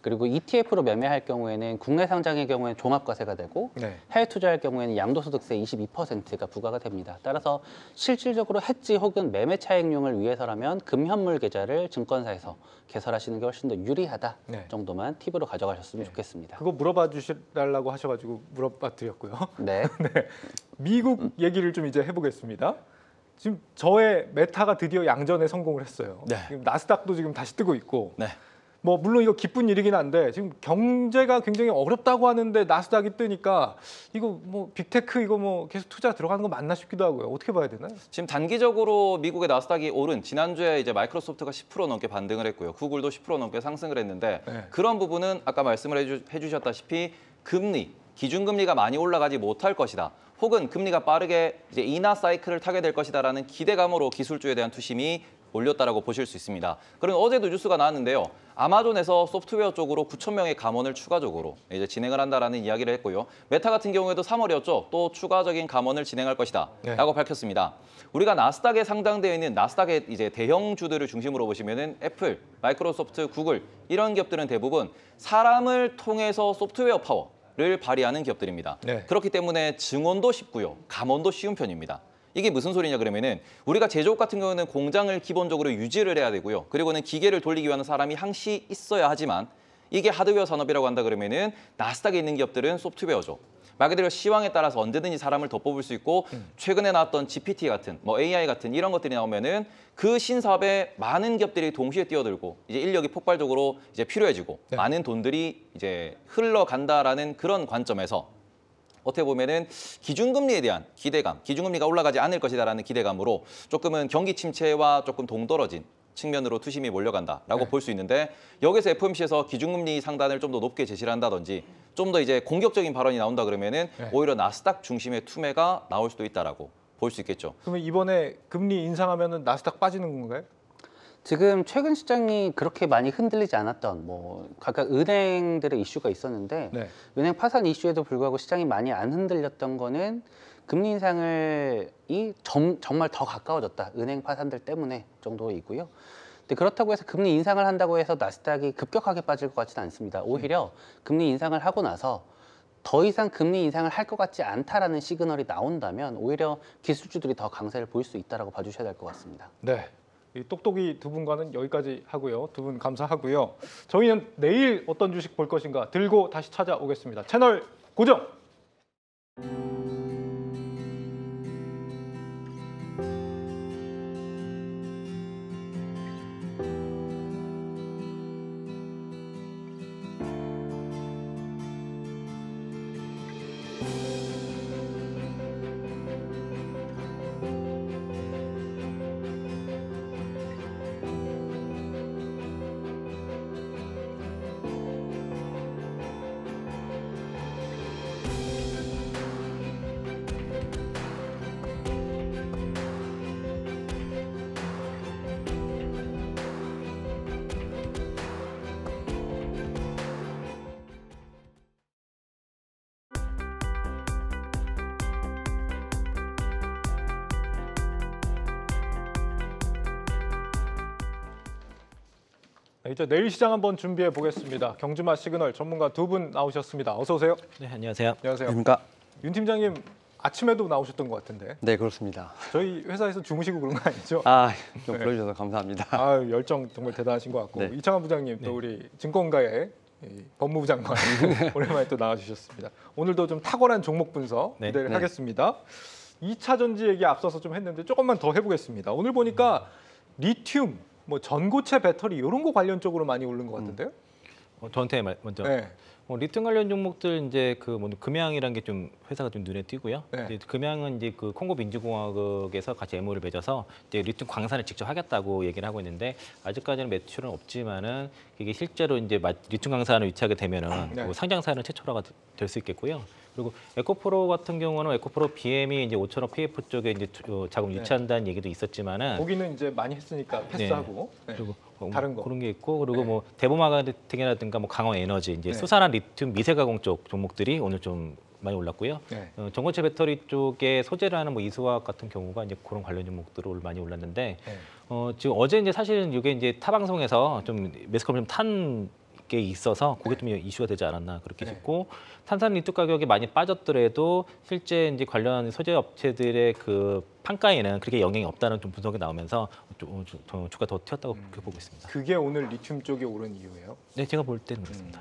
그리고 ETF로 매매할 경우에는 국내 상장의 경우에는 종합과세가 되고 해외 투자할 경우에는 양도소득세 22%가 부과가 됩니다. 따라서 실질적으로 해지 혹은 매매 차익용을 위해서라면 금현물 계좌를 증권사에서 개설하시는 게 훨씬 더 유리하다 정도만 팁으로 가져가셨으면 좋겠습니다. 그거 물어봐 주시달라고 하셔가지고 물어봐 드렸고요. 네. 미국 얘기를 좀 이제 해보겠습니다. 지금 저의 메타가 드디어 양전에 성공을 했어요. 지금 나스닥도 지금 다시 뜨고 있고 뭐 물론 이거 기쁜 일이긴 한데 지금 경제가 굉장히 어렵다고 하는데 나스닥이 뜨니까 이거 뭐 빅테크 이거 뭐 계속 투자 들어가는 거 맞나 싶기도 하고요. 어떻게 봐야 되나요? 지금 단기적으로 미국의 나스닥이 오른 지난주에 이제 마이크로소프트가 10% 넘게 반등을 했고요. 구글도 10% 넘게 상승을 했는데 그런 부분은 아까 말씀을 해주셨다시피 금리, 기준금리가 많이 올라가지 못할 것이다. 혹은 금리가 빠르게 이제 인하 사이클을 타게 될 것이다라는 기대감으로 기술주에 대한 투심이 올렸다라고 보실 수 있습니다. 그리고 어제도 뉴스가 나왔는데요. 아마존에서 소프트웨어 쪽으로 9,000명의 감원을 추가적으로 이제 진행을 한다라는 이야기를 했고요. 메타 같은 경우에도 3월이었죠. 또 추가적인 감원을 진행할 것이다라고 밝혔습니다. 우리가 나스닥에 상장되어 있는 나스닥의 이제 대형주들을 중심으로 보시면은 애플, 마이크로소프트, 구글 이런 기업들은 대부분 사람을 통해서 소프트웨어 파워를 발휘하는 기업들입니다. 그렇기 때문에 증원도 쉽고요. 감원도 쉬운 편입니다. 이게 무슨 소리냐 그러면은 우리가 제조업 같은 경우는 공장을 기본적으로 유지를 해야 되고요. 그리고는 기계를 돌리기 위한 사람이 항시 있어야 하지만 이게 하드웨어 산업이라고 한다 그러면은 나스닥에 있는 기업들은 소프트웨어죠. 말 그대로 시황에 따라서 언제든지 사람을 더 뽑을 수 있고 최근에 나왔던 GPT 같은 뭐 AI 같은 이런 것들이 나오면은 그 신사업에 많은 기업들이 동시에 뛰어들고 이제 인력이 폭발적으로 이제 필요해지고 네. 많은 돈들이 이제 흘러간다라는 그런 관점에서 어떻게 보면은 기준금리에 대한 기대감, 기준금리가 올라가지 않을 것이다라는 기대감으로 조금은 경기 침체와 조금 동떨어진 측면으로 투심이 몰려간다라고 네. 볼 수 있는데 여기서 FOMC에서 기준금리 상단을 좀 더 높게 제시를 한다든지 좀 더 이제 공격적인 발언이 나온다 그러면은 네. 오히려 나스닥 중심의 투매가 나올 수도 있다라고 볼 수 있겠죠. 그러면 이번에 금리 인상하면은 나스닥 빠지는 건가요? 지금 최근 시장이 그렇게 많이 흔들리지 않았던 뭐 각각 은행들의 이슈가 있었는데 네. 은행 파산 이슈에도 불구하고 시장이 많이 안 흔들렸던 거는 금리 정말 더 가까워졌다. 은행 파산들 때문에 정도이고요. 근데 그렇다고 해서 금리 인상을 한다고 해서 나스닥이 급격하게 빠질 것 같지는 않습니다. 오히려 금리 인상을 하고 나서 더 이상 금리 인상을 할 것 같지 않다라는 시그널이 나온다면 오히려 기술주들이 더 강세를 보일 수 있다라고 봐주셔야 될 것 같습니다. 네. 이 똑똑이 두 분과는 여기까지 하고요. 두 분 감사하고요. 저희는 내일 어떤 주식 볼 것인가 들고 다시 찾아오겠습니다. 채널 고정! 네, 이제 내일 시장 한번 준비해 보겠습니다. 경주마 시그널 전문가 두 분 나오셨습니다. 어서 오세요. 네, 안녕하세요. 안녕하세요. 안녕하십니까? 윤 팀장님 아침에도 나오셨던 것 같은데 네, 그렇습니다. 저희 회사에서 주무시고 그런 거 아니죠? 좀 불러주셔서 감사합니다. 열정 정말 대단하신 것 같고 네. 이창환 부장님 또 우리 증권가의 이 법무부 장관 오랜만에 또 나와주셨습니다. 오늘도 좀 탁월한 종목 분석 네. 기대를 네. 하겠습니다. 2차 전지 얘기 앞서서 좀 했는데 조금만 더 해보겠습니다. 오늘 보니까 리튬, 뭐 전고체 배터리 이런 거 관련 쪽으로 많이 오른 것 같은데요? 저한테 먼저 네. 리튬 관련 종목들 이제 그 뭐 금양이라는 게 좀 회사가 좀 눈에 띄고요. 네. 이제 금양은 이제 그 콩고 민주공화국에서 같이 MOU를 맺어서 이제 리튬 광산을 직접 하겠다고 얘기를 하고 있는데 아직까지는 매출은 없지만은 이게 실제로 이제 리튬 광산을 위치하게 되면은 네. 뭐 상장사는 최초라가 될 수 있겠고요. 그리고 에코프로 같은 경우는 에코프로 BM이 이제 5천억 PF 쪽에 이제 자금 네. 유치한다는 얘기도 있었지만은 거기는 이제 많이 했으니까 패스하고 네. 그리고 다른 거. 그런 게 있고 그리고 네. 뭐 대보마가팅이라든가 뭐 강원 에너지 이제 네. 수산화 리튬 미세가공 쪽 종목들이 오늘 좀 많이 올랐고요. 네. 전고체 배터리 쪽에 소재를 하는 뭐 이수화학 같은 경우가 이제 그런 관련 종목들을 오늘 많이 올랐는데 네. 지금 어제 이제 사실은 이게 이제 타 방송에서 좀 매스컴이 좀 탄 게 있어서 그게 좀 이슈가 되지 않았나 그렇게 네. 싶고 탄산 리튬 가격이 많이 빠졌더라도 실제 이제 관련 소재 업체들의 그 판가에는 그렇게 영향이 없다는 좀 분석이 나오면서 주가 더 튀었다고 그렇게 보고 있습니다. 그게 오늘 리튬 쪽에 오른 이유예요? 네, 제가 볼 때는 그렇습니다.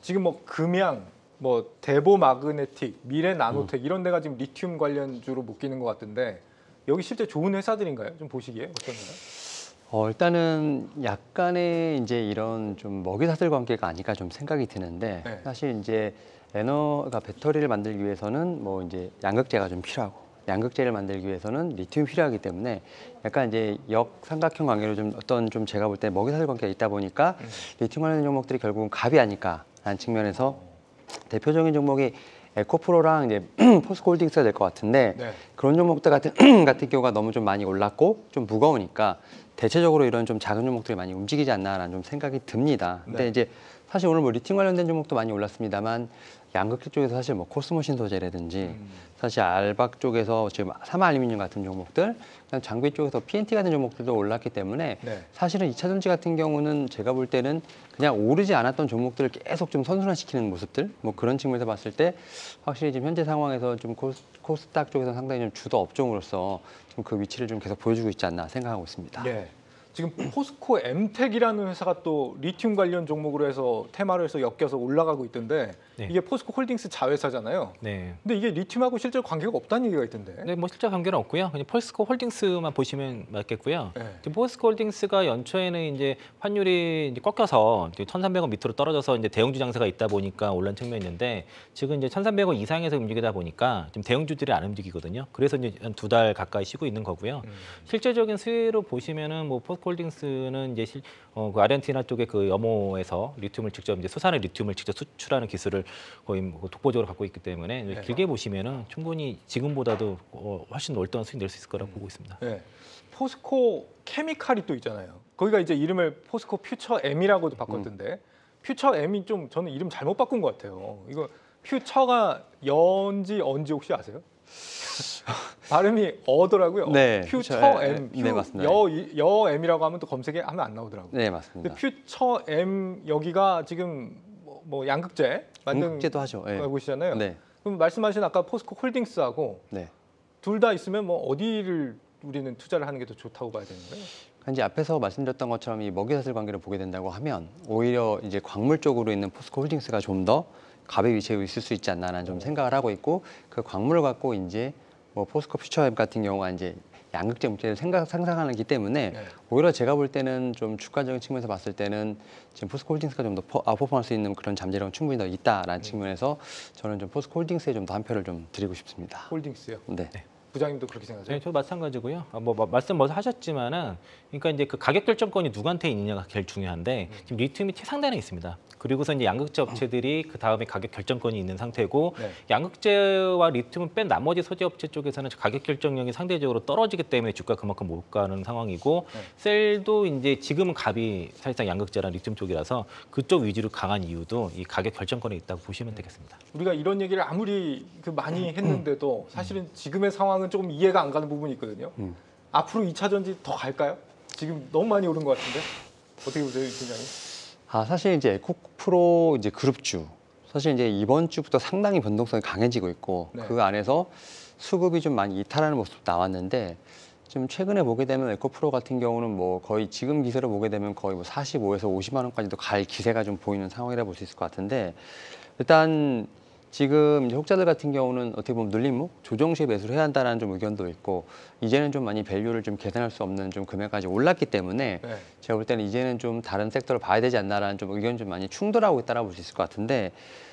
지금 뭐 금양, 뭐 대보 마그네틱, 미래 나노텍 이런 데가 지금 리튬 관련주로 묶이는 것 같은데 여기 실제 좋은 회사들인가요? 좀 보시기에 어떤가요? 일단은 약간의 이제 이런 좀 먹이사슬 관계가 아닐까 좀 생각이 드는데 네. 사실 이제 그러니까 배터리를 만들기 위해서는 뭐 이제 양극재가 좀 필요하고 양극재를 만들기 위해서는 리튬이 필요하기 때문에 약간 이제 역삼각형 관계로 좀 어떤 좀 제가 볼 때 먹이사슬 관계가 있다 보니까 리튬 관련 종목들이 결국은 갑이 아닐까라는 측면에서 대표적인 종목이 에코프로랑 이제 포스코홀딩스가 될 것 같은데 네. 그런 종목들 같은 경우가 너무 좀 많이 올랐고 좀 무거우니까 대체적으로 이런 좀 작은 종목들이 많이 움직이지 않나라는 좀 생각이 듭니다. 근데 네. 이제 사실 오늘 뭐 리튬 관련된 종목도 많이 올랐습니다만 양극재 쪽에서 사실 뭐 코스모신 소재라든지 사실 알박 쪽에서 지금 삼화알루미늄 같은 종목들, 그다음 장비 쪽에서 PNT 같은 종목들도 올랐기 때문에 네. 사실은 2차 전지 같은 경우는 제가 볼 때는 그냥 오르지 않았던 종목들을 계속 좀 선순환시키는 모습들, 뭐 그런 측면에서 봤을 때 확실히 지금 현재 상황에서 좀 코스닥 쪽에서 상당히 좀 주도 업종으로서 좀 그 위치를 좀 계속 보여주고 있지 않나 생각하고 있습니다. 네. 지금 포스코 엠텍이라는 회사가 또 리튬 관련 종목으로 해서 테마로 해서 엮여서 올라가고 있던데 네. 이게 포스코 홀딩스 자회사잖아요. 네. 근데 이게 리튬하고 실제 관계가 없다는 얘기가 있던데. 네, 뭐 실제 관계는 없고요. 그냥 포스코 홀딩스만 보시면 맞겠고요. 네. 지금 포스코 홀딩스가 연초에는 이제 환율이 이제 꺾여서 1,300원 밑으로 떨어져서 이제 대형주 장세가 있다 보니까 올란 측면이 있는데 지금 이제 1,300원 이상에서 움직이다 보니까 지금 대형주들이 안 움직이거든요. 그래서 이제 한 2달 가까이 쉬고 있는 거고요. 실제적인 수혜로 보시면은 뭐 포스코 홀딩스는 이제 그 아르헨티나 쪽의 그 염호에서 리튬을 직접 이제 수산의 리튬을 직접 수출하는 기술을 거의 뭐 독보적으로 갖고 있기 때문에 네. 길게 보시면은 충분히 지금보다도 훨씬 월등한 수익 낼 수 있을 거라고 보고 있습니다. 네. 포스코 케미칼이 또 있잖아요. 거기가 이제 이름을 포스코 퓨처 M이라고도 바꿨던데 퓨처 M이 좀 저는 이름 잘못 바꾼 것 같아요. 이거 퓨처가 연지 언지 혹시 아세요? 발음이 어더라고요. 네, 퓨처 퓨처 M, 네, 맞습니다. 여 M이라고 하면 또 검색에 하면 안 나오더라고요. 네, 근데 맞습니다. 퓨처 M 여기가 지금 뭐 양극재 만든 양극재도 하죠. 네. 곳이잖아요. 네. 그럼 말씀하신 아까 포스코 홀딩스하고 네. 둘 다 있으면 뭐 어디를 우리는 투자를 하는 게 더 좋다고 봐야 되는 거예요? 이제 앞에서 말씀드렸던 것처럼 이 먹이사슬 관계를 보게 된다고 하면 오히려 이제 광물 쪽으로 있는 포스코 홀딩스가 좀 더 갑의 위치에 있을 수 있지 않나라는 좀 생각을 하고 있고 그 광물을 갖고 이제 뭐 포스코 퓨처앱 같은 경우가 이제 양극재 물질을 상상하기 때문에 네. 오히려 제가 볼 때는 좀 주가적인 측면에서 봤을 때는 지금 포스코 홀딩스가 좀 더 아웃퍼포먼스 수 있는 그런 잠재력은 충분히 더 있다라는 측면에서 저는 좀 포스코 홀딩스에 좀 더 한 표를 좀 드리고 싶습니다. 홀딩스요. 네. 부장님도 그렇게 생각하세요? 네, 저도 마찬가지고요. 뭐 말씀 먼저 하셨지만은, 그러니까 이제 그 가격 결정권이 누구한테 있느냐가 제일 중요한데 지금 리튬이 최상단에 있습니다. 그리고서 이제 양극재 업체들이 그 다음에 가격 결정권이 있는 상태고 네. 양극재와 리튬을 뺀 나머지 소재 업체 쪽에서는 가격 결정력이 상대적으로 떨어지기 때문에 주가 그만큼 못 가는 상황이고 네. 셀도 이제 지금은 갑이 사실상 양극재랑 리튬 쪽이라서 그쪽 위주로 강한 이유도 이 가격 결정권에 있다고 보시면 되겠습니다. 우리가 이런 얘기를 아무리 많이 했는데도 사실은 지금의 상황은 조금 이해가 안 가는 부분이 있거든요. 앞으로 2차 전지 더 갈까요? 지금 너무 많이 오른 것 같은데 어떻게 보세요, 이 팀장님? 사실 이제 에코프로 이제 그룹주 사실 이제 이번 주부터 상당히 변동성이 강해지고 있고 네. 그 안에서 수급이 좀 많이 이탈하는 모습도 나왔는데 좀 최근에 보게 되면 에코프로 같은 경우는 뭐 거의 지금 기세로 보게 되면 거의 뭐 45에서 50만 원까지도 갈 기세가 좀 보이는 상황이라 볼 수 있을 것 같은데 일단 지금 이제 혹자들 같은 경우는 어떻게 보면 눌림목 조정 시에 매수를 해야 한다는 좀 의견도 있고 이제는 좀 많이 밸류를 좀 계산할 수 없는 좀 금액까지 올랐기 때문에 네. 제가 볼 때는 이제는 좀 다른 섹터를 봐야 되지 않나라는 좀 의견이 좀 많이 충돌하고 있다고 볼 수 있을 것 같은데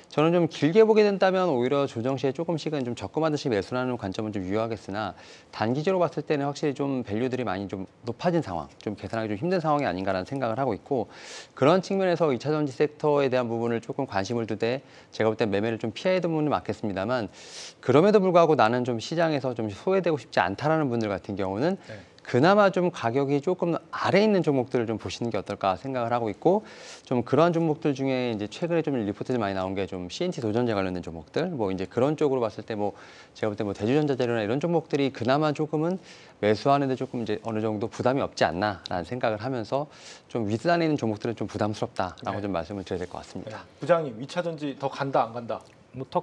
저는 좀 길게 보게 된다면 오히려 조정 시에 조금씩은 좀 적금하듯이 매수하는 관점은 좀 유효하겠으나 단기적으로 봤을 때는 확실히 좀 밸류들이 많이 좀 높아진 상황, 좀 계산하기 좀 힘든 상황이 아닌가라는 생각을 하고 있고 그런 측면에서 2차 전지 섹터에 대한 부분을 조금 관심을 두되 제가 볼 때 매매를 좀 피해야 되는 부분은 맞겠습니다만 그럼에도 불구하고 나는 좀 시장에서 좀 소외되고 싶지 않다라는 분들 같은 경우는 네. 그나마 좀 가격이 조금 아래에 있는 종목들을 좀 보시는 게 어떨까 생각을 하고 있고 좀 그러한 종목들 중에 이제 최근에 좀 리포트들이 많이 나온 게 좀 CNT 도전자 관련된 종목들 뭐 이제 그런 쪽으로 봤을 때 뭐 제가 볼 때 뭐 대주전자재료나 이런 종목들이 그나마 조금은 매수하는데 조금 이제 어느 정도 부담이 없지 않나라는 생각을 하면서 좀 윗단에 있는 종목들은 좀 부담스럽다라고 네. 좀 말씀을 드려야 될 것 같습니다. 부장님, 2차 전지 더 간다 안 간다? 뭐 더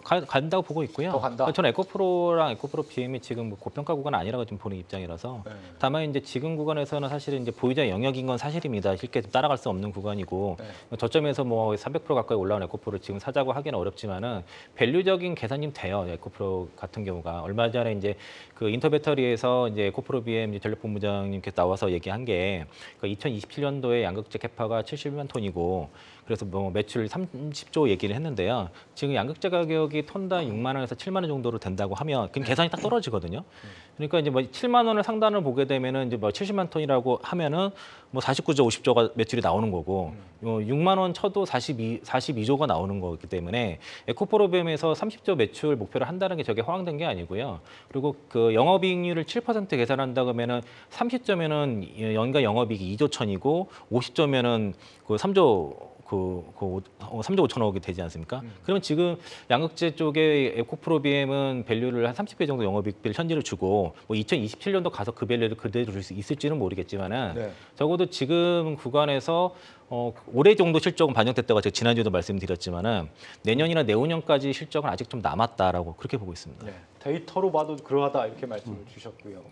간다고 보고 있고요. 더 간다? 저는 에코프로랑 에코프로 BM이 지금 뭐 고평가 구간 아니라고 지금 보는 입장이라서 네. 다만 이제 지금 구간에서는 사실은 이제 보유자 영역인 건 사실입니다. 쉽게 따라갈 수 없는 구간이고 네. 저점에서 뭐 300% 가까이 올라온 에코프로를 지금 사자고 하기는 어렵지만은 밸류적인 계산이 좀 돼요. 에코프로 같은 경우가 얼마 전에 이제 그 인터배터리에서 이제 에코프로 BM 전략본부장님께서 나와서 얘기한 게 2027년도에 양극재 캐파가 71만 톤이고 그래서 뭐 매출 30조 얘기를 했는데요. 지금 양극재 가격이 톤당 6만 원에서 7만 원 정도로 된다고 하면 그럼 계산이 딱 떨어지거든요. 그러니까 이제 뭐 7만 원을 상단을 보게 되면은 이제 뭐 70만 톤이라고 하면은 뭐 49조, 50조가 매출이 나오는 거고 6만 원 쳐도 42조가 나오는 거기 때문에 에코프로비엠에서 30조 매출 목표를 한다는 게 저게 허황된 게 아니고요. 그리고 그 영업이익률을 7% 계산한다 그러면은 30조면은 연간 영업이익이 2조 천이고 50조면은 그 3조 3조 5천억이 되지 않습니까? 그러면 지금 양극재 쪽에 에코프로비엠은 밸류를 한 30배 정도 영업이익비를 현재를 주고 뭐 2027년도 가서 그 밸류를 그대로 줄 수 있을지는 모르겠지만은 네. 적어도 지금 구간에서 올해 정도 실적은 반영됐다고 제가 지난주에도 말씀드렸지만은 내년이나 내후년까지 실적은 아직 좀 남았다라고 그렇게 보고 있습니다. 네. 데이터로 봐도 그러하다 이렇게 말씀을 주셨고요.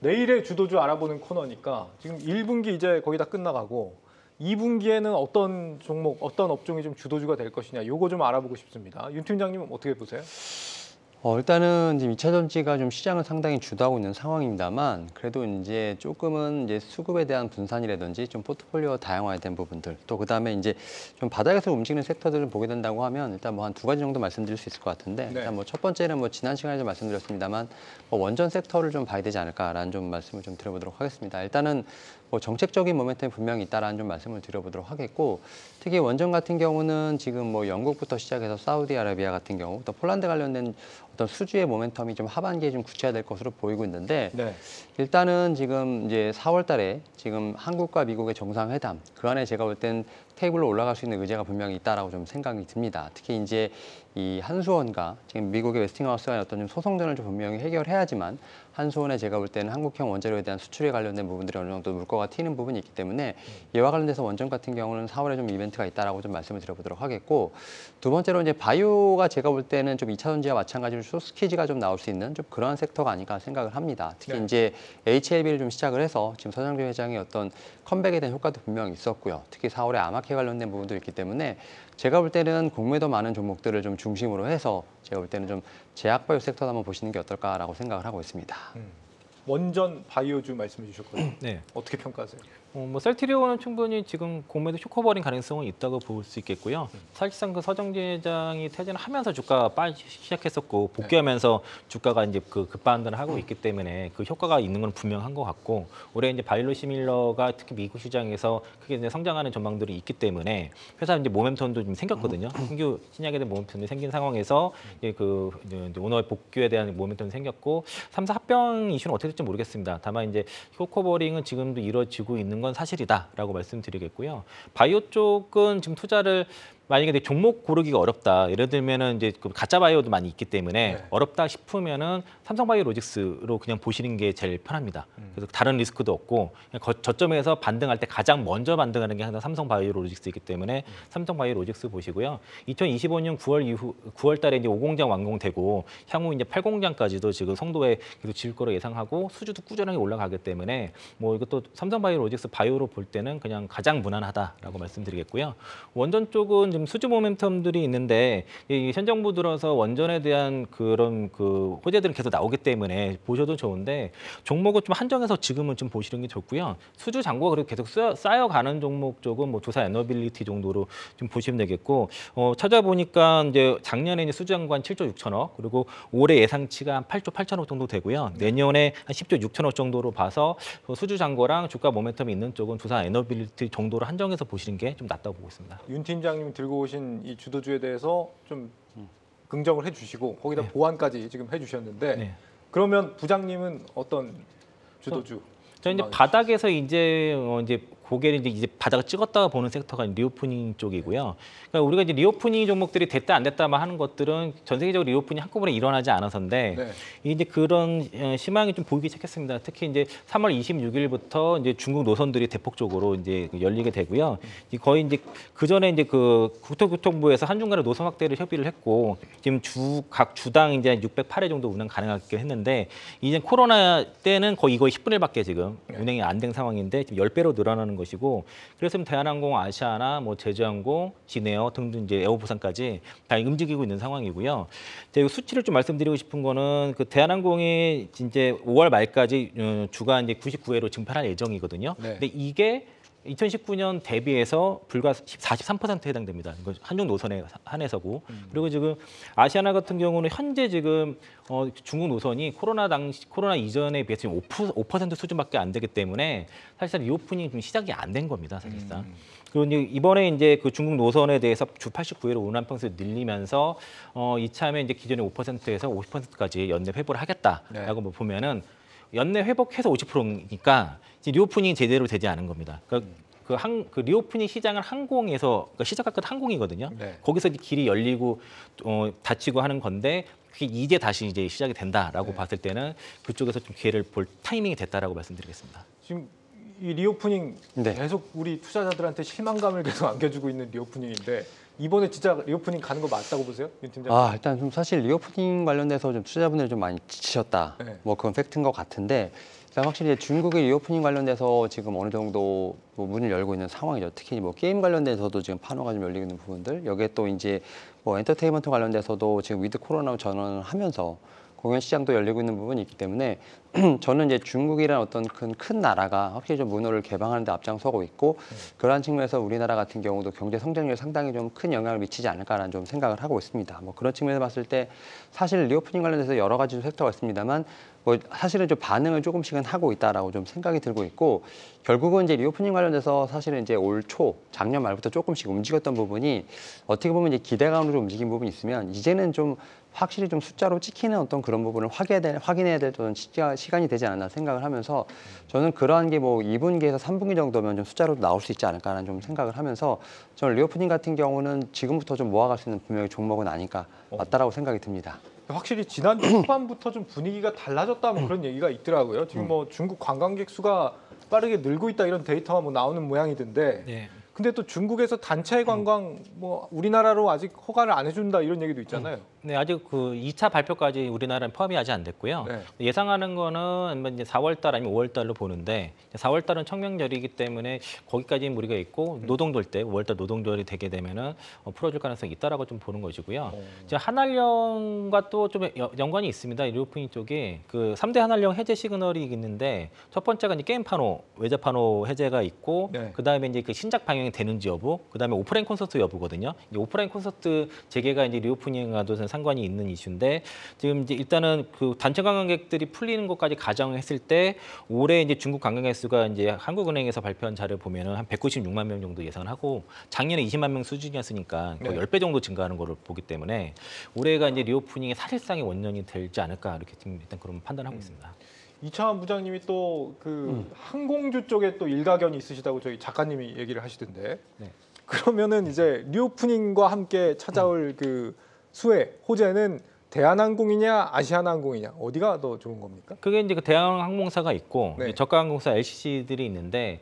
내일의 주도주 알아보는 코너니까 지금 1분기 이제 거의 다 끝나가고 2분기에는 어떤 종목, 어떤 업종이 좀 주도주가 될 것이냐, 요거 좀 알아보고 싶습니다. 윤 팀장님은 어떻게 보세요? 일단은 지금 2차 전지가 좀 시장을 상당히 주도하고 있는 상황입니다만 그래도 이제 조금은 이제 수급에 대한 분산이라든지 좀 포트폴리오 다양화된 부분들 또 그다음에 이제 좀 바닥에서 움직이는 섹터들을 보게 된다고 하면 일단 뭐 한 두 가지 정도 말씀드릴 수 있을 것 같은데 네. 일단 뭐 첫 번째는 뭐 지난 시간에도 말씀드렸습니다만 뭐 원전 섹터를 좀 봐야 되지 않을까라는 좀 말씀을 좀 드려보도록 하겠습니다. 일단은 뭐 정책적인 모멘텀이 분명히 있다라는 좀 말씀을 드려보도록 하겠고 특히 원전 같은 경우는 지금 뭐 영국부터 시작해서 사우디아라비아 같은 경우 또 폴란드 관련된 어떤 수주의 모멘텀이 좀 하반기에 좀 구체화될 것으로 보이고 있는데 네. 일단은 지금 이제 4월 달에 지금 한국과 미국의 정상회담 그 안에 제가 볼 땐 테이블로 올라갈 수 있는 의제가 분명히 있다라고 좀 생각이 듭니다. 특히 이제 이 한수원과 지금 미국의 웨스팅하우스 간의 어떤 좀 소송전을 좀 분명히 해결해야지만 한수원에 제가 볼 때는 한국형 원자로에 대한 수출에 관련된 부분들이 어느 정도 물꼬가 튀는 부분이 있기 때문에 이와 관련돼서 원전 같은 경우는 4월에 좀 이벤트가 있다라고 좀 말씀을 드려보도록 하겠고 두 번째로 이제 바이오가 제가 볼 때는 좀 2차 전지와 마찬가지로 쇼스키지가 좀 나올 수 있는 좀 그러한 섹터가 아닐까 생각을 합니다. 특히 네. 이제 HLB를 좀 시작을 해서 지금 서장준 회장의 어떤 컴백에 대한 효과도 분명히 있었고요. 특히 4월에 아마케 관련된 부분도 있기 때문에 제가 볼 때는 공매도 많은 종목들을 좀 중심으로 해서 제가 볼 때는 좀 제약바이오 섹터도 한번 보시는 게 어떨까라고 생각을 하고 있습니다. 원전 바이오주 말씀해 주셨거든요. 네. 어떻게 평가하세요? 뭐 셀트리온은 충분히 지금 공매도 쇼커버링 가능성은 있다고 볼 수 있겠고요. 사실상 그 서정진 회장이 퇴진을 하면서 주가가 빠지기 시작했었고 복귀하면서 주가가 이제 그 급반등을 하고 있기 때문에 그 효과가 있는 건 분명한 것 같고 올해 이제 바이오시밀러가 특히 미국 시장에서 크게 이제 성장하는 전망들이 있기 때문에 회사 이제 모멘텀도 좀 생겼거든요. 신규 신약에 대한 모멘텀이 생긴 상황에서 이제 그 이제 오너의 복귀에 대한 모멘텀이 생겼고 3사 합병 이슈는 어떻게 될지 모르겠습니다. 다만 이제 쇼커버링은 지금도 이루어지고 있는 건 사실이다라고 말씀드리겠고요. 바이오 쪽은 지금 투자를 만약에 내 종목 고르기가 어렵다. 예를 들면은 이제 그 가짜 바이오도 많이 있기 때문에 네. 어렵다 싶으면은 삼성바이오로직스로 그냥 보시는 게 제일 편합니다. 그래서 다른 리스크도 없고 그냥 저점에서 반등할 때 가장 먼저 반등하는 게 항상 삼성바이오로직스이기 때문에 삼성바이오로직스 보시고요. 2025년 9월 달에 이제 5공장 완공되고 향후 이제 8공장까지도 지금 성도에 계속 지을 거로 예상하고 수주도 꾸준하게 올라가기 때문에 뭐 이것도 삼성바이오로직스 바이오로 볼 때는 그냥 가장 무난하다라고 말씀드리겠고요. 원전 쪽은 지금 수주 모멘텀들이 있는데 현 정부 들어서 원전에 대한 그런 그 호재들은 계속 나오기 때문에 보셔도 좋은데 종목을 좀 한정해서 지금은 좀 보시는 게 좋고요. 수주 잔고가 그래도 계속 쌓여가는 종목 쪽은 뭐 두산 에너빌리티 정도로 좀 보시면 되겠고 찾아보니까 이제 작년에 이제 수주 잔고 한 7조 6천억 그리고 올해 예상치가 한 8조 8천억 정도 되고요. 내년에 한 10조 6천억 정도로 봐서 수주 잔고랑 주가 모멘텀이 있는 쪽은 두산 에너빌리티 정도로 한정해서 보시는 게 좀 낫다고 보고 있습니다. 윤 팀장님이 들고 오신 이 주도주에 대해서 좀 긍정을 해주시고 거기다 보완까지 지금 해주셨는데 네. 그러면 부장님은 어떤 주도주? 저는 이제 바닥에서 이제 고개를 이제 바닥을 찍었다가 보는 섹터가 리오프닝 쪽이고요. 그러니까 우리가 이제 리오프닝 종목들이 됐다 안 됐다만 하는 것들은 전 세계적으로 리오프닝 한꺼번에 일어나지 않아서인데 네. 이제 그런 희망이 좀 보이기 시작했습니다. 특히 이제 3월 26일부터 이제 중국 노선들이 대폭적으로 이제 열리게 되고요. 거의 이제 그 전에 이제 그 국토교통부에서 한중간의 노선 확대를 협의를 했고 지금 각 주당 이제 608회 정도 운행 가능하게 했는데 이제 코로나 때는 거의 10분의 1밖에 지금 운행이 안 된 상황인데 지금 10배로 늘어나는 것이고 그래서 대한항공, 아시아나, 뭐 제주항공, 진에어 등등 이제 에어부산까지 다 움직이고 있는 상황이고요. 제가 수치를 좀 말씀드리고 싶은 거는 그 대한항공이 이제 5월 말까지 주가 이제 99회로 증발할 예정이거든요. 네. 근데 이게 2019년 대비해서 불과 43%에 해당됩니다. 이거 한중 노선에 한해서고 그리고 지금 아시아나 같은 경우는 현재 지금 중국 노선이 코로나 이전에 비해서 지금 5% 수준밖에 안 되기 때문에 사실상 리오프닝이 좀 시작이 안 된 겁니다. 사실상. 그리고 이번에 이제 그 중국 노선에 대해서 주 89회로 운항평수를 늘리면서 이참에 이제 기존의 5%에서 50%까지 연내 회복을 하겠다라고 뭐 보면은. 연내 회복해서 50%니까 리오프닝이 제대로 되지 않은 겁니다. 그 리오프닝 시장은 항공에서 그러니까 시작할 것 항공이거든요. 네. 거기서 길이 열리고 닫히고 하는 건데 그게 이제 다시 이제 시작이 된다라고 봤을 때는 그쪽에서 좀 기회를 볼 타이밍이 됐다라고 말씀드리겠습니다. 지금 이 리오프닝 네. 계속 우리 투자자들한테 실망감을 계속 안겨주고 있는 리오프닝인데 이번에 진짜 리오프닝 가는 거 맞다고 보세요, 윤 팀장님? 일단 좀 사실 리오프닝 관련돼서 좀 투자자분들이 좀 많이 지치셨다. 네. 뭐 그건 팩트인 것 같은데 일단 확실히 중국의 리오프닝 관련돼서 지금 어느 정도 뭐 문을 열고 있는 상황이죠. 특히 뭐 게임 관련돼서도 지금 판호가 좀 열리고 있는 부분들, 여기에 또 이제 뭐 엔터테인먼트 관련돼서도 지금 위드 코로나 전환을 하면서 공연 시장도 열리고 있는 부분이 있기 때문에 저는 이제 중국이라는 어떤 큰 나라가 확실히 좀 문호를 개방하는 데 앞장서고 있고, 그러한 측면에서 우리나라 같은 경우도 경제 성장률에 상당히 좀 큰 영향을 미치지 않을까라는 좀 생각을 하고 있습니다. 뭐 그런 측면에서 봤을 때 사실 리오프닝 관련해서 여러 가지 섹터가 있습니다만 뭐 사실은 좀 반응을 조금씩은 하고 있다라고 좀 생각이 들고 있고, 결국은 이제 리오프닝 관련돼서 사실은 이제 올 초 작년 말부터 조금씩 움직였던 부분이 어떻게 보면 이제 기대감으로 좀 움직인 부분이 있으면 이제는 좀 확실히 좀 숫자로 찍히는 어떤 그런 부분을 확인해야 될 어떤 시간이 되지 않았나 생각을 하면서, 저는 그러한 게 뭐 2분기에서 3분기 정도면 좀 숫자로 나올 수 있지 않을까라는 좀 생각을 하면서, 저는 리오프닝 같은 경우는 지금부터 좀 모아갈 수 있는 분명히 종목은 아닐까 맞다라고 생각이 듭니다. 확실히 지난주 초반부터 좀 분위기가 달라졌다 뭐 그런 얘기가 있더라고요. 지금 뭐 중국 관광객 수가 빠르게 늘고 있다 이런 데이터가 뭐 나오는 모양이던데. 네. 근데 또 중국에서 단체 관광 뭐 우리나라로 아직 허가를 안 해준다 이런 얘기도 있잖아요. 네, 아직 그 2차 발표까지 우리나라는 포함이 아직 안 됐고요. 네. 예상하는 거는 이제 4월 달 아니면 5월 달로 보는데, 4월 달은 청명절이기 때문에 거기까지는 무리가 있고, 노동절 때 5월 달 노동절이 되게 되면은 풀어줄 가능성이 있다라고 좀 보는 것이고요. 이제 한한령과 또 좀 연관이 있습니다. 리오프닝 쪽에 그 3대 한한령 해제 시그널이 있는데, 첫 번째가 이제 게임 판호, 외제 판호 해제가 있고, 네. 그다음에 이제 그 신작 방영이 되는지 여부, 그다음에 오프라인 콘서트 여부거든요. 이제 오프라인 콘서트 재개가 이제 리오프닝과도 상관이 있는 이슈인데, 지금 이제 일단은 그 단체 관광객들이 풀리는 것까지 가정했을 때 올해 이제 중국 관광객 수가 이제 한국은행에서 발표한 자료를 보면은 한 196만 명 정도 예상하고, 작년에 20만 명 수준이었으니까 거의 네. 10배 정도 증가하는 거를 보기 때문에 올해가 이제 리오프닝의 사실상의 원년이 되지 않을까, 이렇게 지금 일단 그런 판단하고 있습니다. 이창환 부장님이 또 그 항공주 쪽에 또 일가견이 있으시다고 저희 작가님이 얘기를 하시던데. 네. 그러면은 이제 리오프닝과 함께 찾아올 그 수혜 호재는 대한항공이냐 아시아나항공이냐 어디가 더 좋은 겁니까? 그게 이제 그 대한항공사가 있고, 네. 저가 항공사 LCC들이 있는데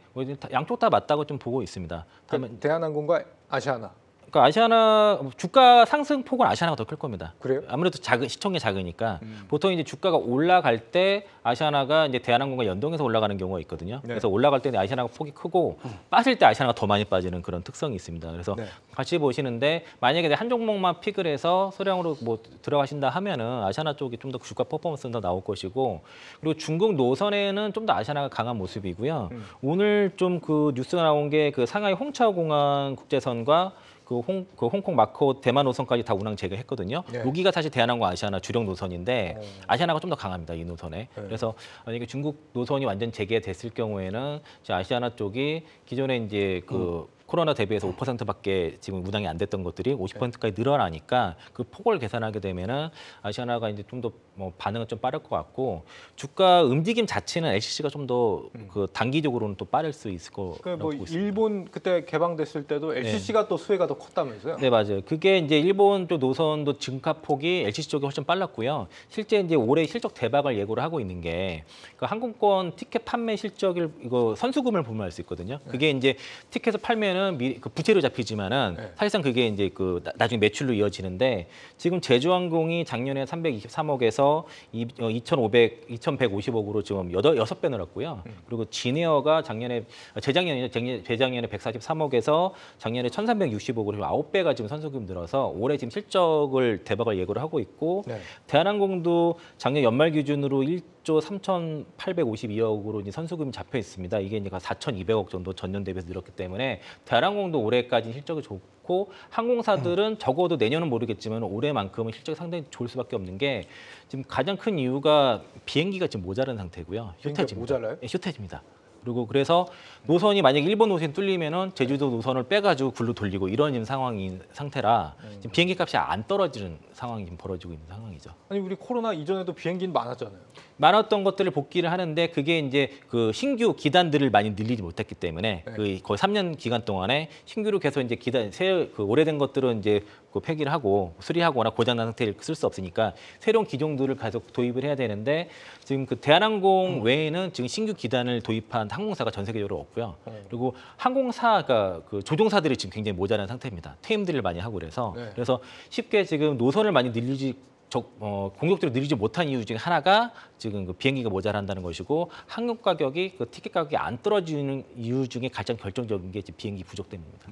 양쪽 다 맞다고 좀 보고 있습니다. 다만 대한항공과 아시아나. 그러니까 아시아나 주가 상승 폭은 아시아나가 더 클 겁니다. 그래요? 아무래도 시총이 작으니까 보통 이제 주가가 올라갈 때 아시아나가 이제 대한항공과 연동해서 올라가는 경우가 있거든요. 네. 그래서 올라갈 때는 아시아나가 폭이 크고 빠질 때 아시아나가 더 많이 빠지는 그런 특성이 있습니다. 그래서 네. 같이 보시는데, 만약에 한 종목만 픽을 해서 소량으로 뭐 들어가신다 하면은 아시아나 쪽이 좀 더 주가 퍼포먼스는 더 나올 것이고, 그리고 중국 노선에는 좀 더 아시아나가 강한 모습이고요. 오늘 좀 그 뉴스가 나온 게 그 상하이 홍차공항 국제선과 그 홍콩 마카오 대만 노선까지 다 운항 재개했거든요. 네. 여기가 사실 대한항공 아시아나 주력 노선인데 아시아나가 좀 더 강합니다, 이 노선에. 네. 그래서 만약에 중국 노선이 완전 재개됐을 경우에는 이제 아시아나 쪽이 기존에 이제 그 코로나 대비해서 5%밖에 지금 운항이 안 됐던 것들이 50%까지 늘어나니까 그 폭을 계산하게 되면은 아시아나가 이제 좀 더 뭐 반응은 좀 빠를 것 같고, 주가 움직임 자체는 LCC가 좀 더 그 단기적으로는 또 빠를 수 있을 거라고 그뭐 보고 있습니다. 일본 그때 개방됐을 때도 LCC가 또 수혜가 더 컸다면서요? 네, 맞아요. 그게 이제 일본 쪽 노선도 증가폭이 LCC 쪽이 훨씬 빨랐고요. 실제 이제 올해 실적 대박을 예고를 하고 있는 게 그 항공권 티켓 판매 실적을 이거 선수금을 보면 알 수 있거든요. 그게 이제 티켓을 팔면은 그 부채로 잡히지만은 네. 사실상 그게 이제 그 나중에 매출로 이어지는데, 지금 제주항공이 작년에 323억에서 2,150억으로 지금 6배 늘었고요. 그리고 진에어가 재작년에 143억에서 작년에 1,360억으로 9배가 지금 선수금 늘어서 올해 지금 실적을 대박을 예고를 하고 있고, 네. 대한항공도 작년 연말 기준으로 1조 3,852억으로 이제 선수금이 잡혀 있습니다. 이게 이제 4,200억 정도 전년 대비해서 늘었기 때문에 대한항공도 올해까지 실적이 좋고, 항공사들은 적어도 내년은 모르겠지만 올해만큼은 실적이 상당히 좋을 수밖에 없는 게, 지금 가장 큰 이유가 비행기가 지금 모자란 상태고요. 비행기가 쇼태지입니다. 모자라요? 네, 쇼태지입니다. 그리고 그래서 노선이 만약에 일본 노선이 뚫리면은 제주도 노선을 빼가지고 굴로 돌리고 이런 지금 상황인 상태라 지금 비행기 값이 안 떨어지는 상황이 지금 벌어지고 있는 상황이죠. 아니 우리 코로나 이전에도 비행기는 많았잖아요. 많았던 것들을 복귀를 하는데, 그게 이제 그 신규 기단들을 많이 늘리지 못했기 때문에 네. 그 거의 3년 기간 동안에 신규로 계속 이제 그 오래된 것들은 이제 그 폐기를 하고 수리하거나 고장난 상태를 쓸 수 없으니까 새로운 기종들을 계속 도입을 해야 되는데, 지금 그 대한항공 외에는 지금 신규 기단을 도입한 항공사가 전 세계적으로 없고요. 그리고 항공사가 그 조종사들이 지금 굉장히 모자란 상태입니다. 퇴임들을 많이 하고 그래서 네. 그래서 쉽게 지금 노선을 많이 늘리지 공격들이 느리지 못한 이유 중에 하나가 지금 그 비행기가 모자란다는 것이고 항공 가격이 그 티켓 가격이 안 떨어지는 이유 중에 가장 결정적인 게 비행기 부족 때문입니다.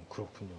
그렇군요.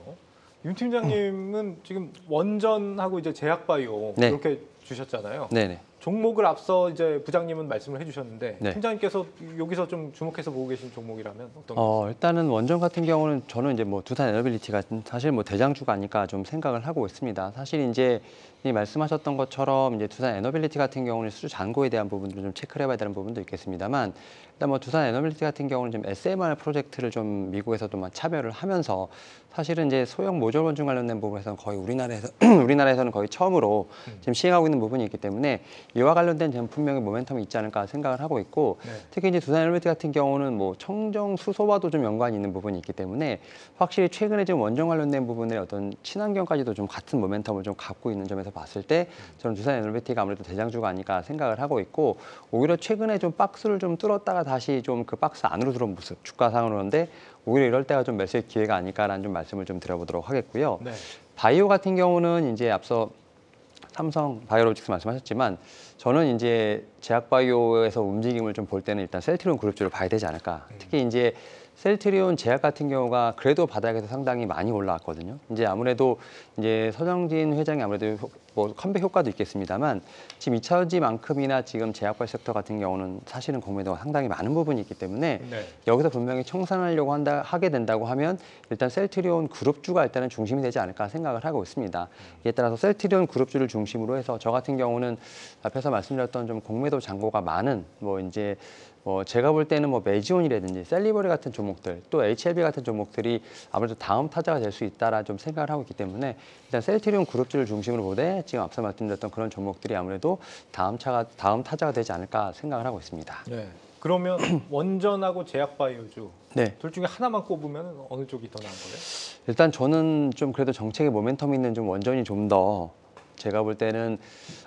윤 팀장님은 지금 원전하고 이제 제약바이오 네. 이렇게 주셨잖아요. 네네. 종목을 앞서 이제 부장님은 말씀을 해주셨는데 네. 팀장님께서 여기서 좀 주목해서 보고 계신 종목이라면 어떤 게 있어요? 일단은 원전 같은 경우는 저는 이제 뭐 두산 에너빌리티가 사실 뭐 대장주가 아닐까 좀 생각을 하고 있습니다. 사실 이제 이 말씀하셨던 것처럼 이제 두산 에너빌리티 같은 경우는 수주 잔고에 대한 부분들을 좀 체크를 해봐야 되는 부분도 있겠습니다만 일단 뭐 두산 에너빌리티 같은 경우는 좀 SMR 프로젝트를 좀 미국에서도 참여를 하면서 사실은 이제 소형 모듈 원전 관련된 부분에서는 거의 우리나라에서는 거의 처음으로 지금 시행하고 있는 부분이 있기 때문에 이와 관련된 점 분명히 모멘텀이 있지 않을까 생각을 하고 있고 네. 특히 이제 두산 에너빌리티 같은 경우는 뭐 청정 수소와도 좀 연관이 있는 부분이 있기 때문에 확실히 최근에 지금 원전 관련된 부분의 어떤 친환경까지도 좀 같은 모멘텀을 좀 갖고 있는 점에서 봤을 때 저는 두산 에너빌리티가 아무래도 대장주가 아닐까 생각을 하고 있고 오히려 최근에 좀 박스를 좀 뚫었다가 다시 좀 그 박스 안으로 들어온 모습 주가상으로는데 오히려 이럴 때가 좀 매수의 기회가 아닐까라는 좀 말씀을 좀 드려보도록 하겠고요. 네. 바이오 같은 경우는 이제 앞서 삼성 바이오로직스 말씀하셨지만 저는 이제 제약바이오에서 움직임을 좀 볼 때는 일단 셀트리온 그룹주를 봐야 되지 않을까. 특히 이제 셀트리온 제약 같은 경우가 그래도 바닥에서 상당히 많이 올라왔거든요. 이제 아무래도 이제 서정진 회장이 아무래도 뭐 컴백 효과도 있겠습니다만 지금 2차전지만큼이나 지금 제약발 섹터 같은 경우는 사실은 공매도가 상당히 많은 부분이 있기 때문에 네. 여기서 분명히 청산하려고 하게 된다고 하면 일단 셀트리온 그룹주가 일단은 중심이 되지 않을까 생각을 하고 있습니다. 이에 따라서 셀트리온 그룹주를 중심으로 해서 저 같은 경우는 앞에서 말씀드렸던 좀 공매도 잔고가 많은 뭐 이제 제가 볼 때는 뭐 메지온이라든지 셀리버리 같은 종목들 또 HLB 같은 종목들이 아무래도 다음 타자가 될 수 있다라 좀 생각을 하고 있기 때문에 일단 셀트리온 그룹주를 중심으로 보되 지금 앞서 말씀드렸던 그런 종목들이 아무래도 다음 타자가 되지 않을까 생각을 하고 있습니다. 네. 그러면 원전하고 제약바이오주 네. 둘 중에 하나만 꼽으면 어느 쪽이 더 나은 거예요? 일단 저는 좀 그래도 정책의 모멘텀 있는 좀 원전이 좀 더 제가 볼 때는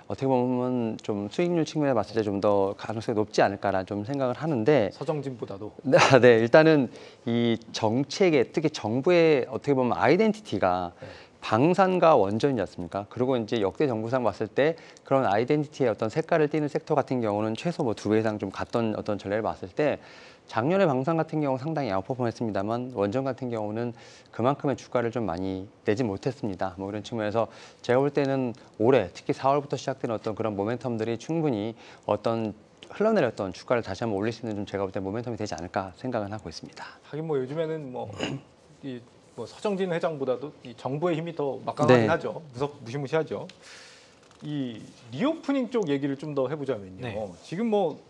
어떻게 보면 좀 수익률 측면에 봤을 때 좀 더 가능성이 높지 않을까라는 좀 생각을 하는데 서정진보다도. 네, 일단은 이 정책의 특히 정부의 어떻게 보면 아이덴티티가 방산과 원전이지 않습니까? 그리고 이제 역대 정부상 봤을 때 그런 아이덴티티의 어떤 색깔을 띠는 섹터 같은 경우는 최소 뭐 2배 이상 좀 갔던 어떤 전례를 봤을 때 작년에 방산 같은 경우 상당히 아웃퍼폼했습니다만 원전 같은 경우는 그만큼의 주가를 좀 많이 내지 못했습니다. 뭐 이런 측면에서 제가 볼 때는 올해 특히 4월부터 시작된 어떤 그런 모멘텀들이 충분히 어떤 흘러내렸던 주가를 다시 한번 올릴 수 있는 좀 제가 볼 때 모멘텀이 되지 않을까 생각은 하고 있습니다. 하긴 뭐 요즘에는 뭐 서정진 회장보다도 이 정부의 힘이 더 막강하긴 네. 하죠. 무시무시하죠. 이 리오프닝 쪽 얘기를 좀 더 해보자면요. 네. 지금 뭐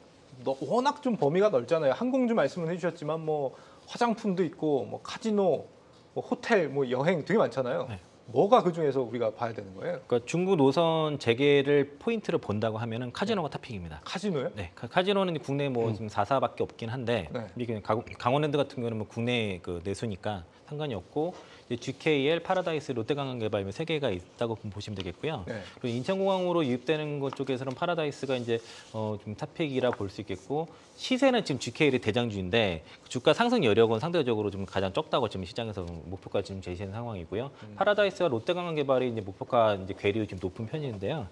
워낙 좀 범위가 넓잖아요. 항공주 말씀을 해주셨지만 뭐 화장품도 있고 뭐 카지노, 뭐 호텔, 뭐 여행 되게 많잖아요. 네. 뭐가 그 중에서 우리가 봐야 되는 거예요? 그러니까 중국 노선 재개를 포인트로 본다고 하면은 카지노가 탑픽입니다. 카지노요? 네, 카지노는 국내 뭐 지금 4사밖에 없긴 한데 네. 이게 강원랜드 같은 경우는 뭐 국내 그 내수니까 상관이 없고 이제 GKL, 파라다이스, 롯데관광개발 세 개가 있다고 보시면 되겠고요. 네. 그리고 인천공항으로 유입되는 것 쪽에서는 파라다이스가 이제 좀 탑픽이라 볼 수 있겠고 시세는 지금 GKL이 대장주인데 주가 상승 여력은 상대적으로 좀 가장 적다고 지금 시장에서 목표가 지금 제시한 상황이고요. 파라다이스와 롯데관광개발이 이제 목표가 이제 괴리 좀 높은 편인데요.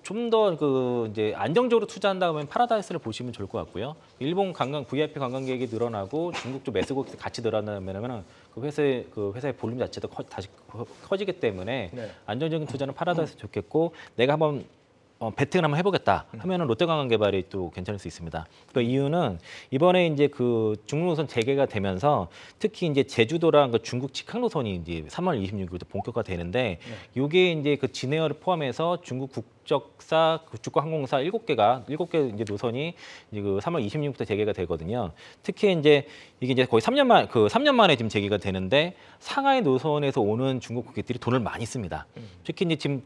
좀 더 그 이제 안정적으로 투자한다 하면 파라다이스를 보시면 좋을 것 같고요. 일본 VIP 관광객이 늘어나고 중국 쪽 매수국이 같이 늘어나면은 그 회사의 볼륨 자체도 다시 커지기 때문에 네. 안정적인 투자는 파라다이스 좋겠고 내가 한번 베팅을 한번 해보겠다 하면은 롯데관광개발이 또 괜찮을 수 있습니다. 그 이유는 이번에 이제 그 중국 노선 재개가 되면서 특히 이제 제주도랑 그 중국 직항 노선이 이제 3월 26일부터 본격화되는데 이게 이제 그 진에어를 포함해서 중국 국적사, 국가 항공사 7개 이제 노선이 이제 그 3월 26일부터 재개가 되거든요. 특히 이제 이게 이제 거의 3년 만에 지금 재개가 되는데 상하이 노선에서 오는 중국 고객들이 돈을 많이 씁니다. 특히 이제 지금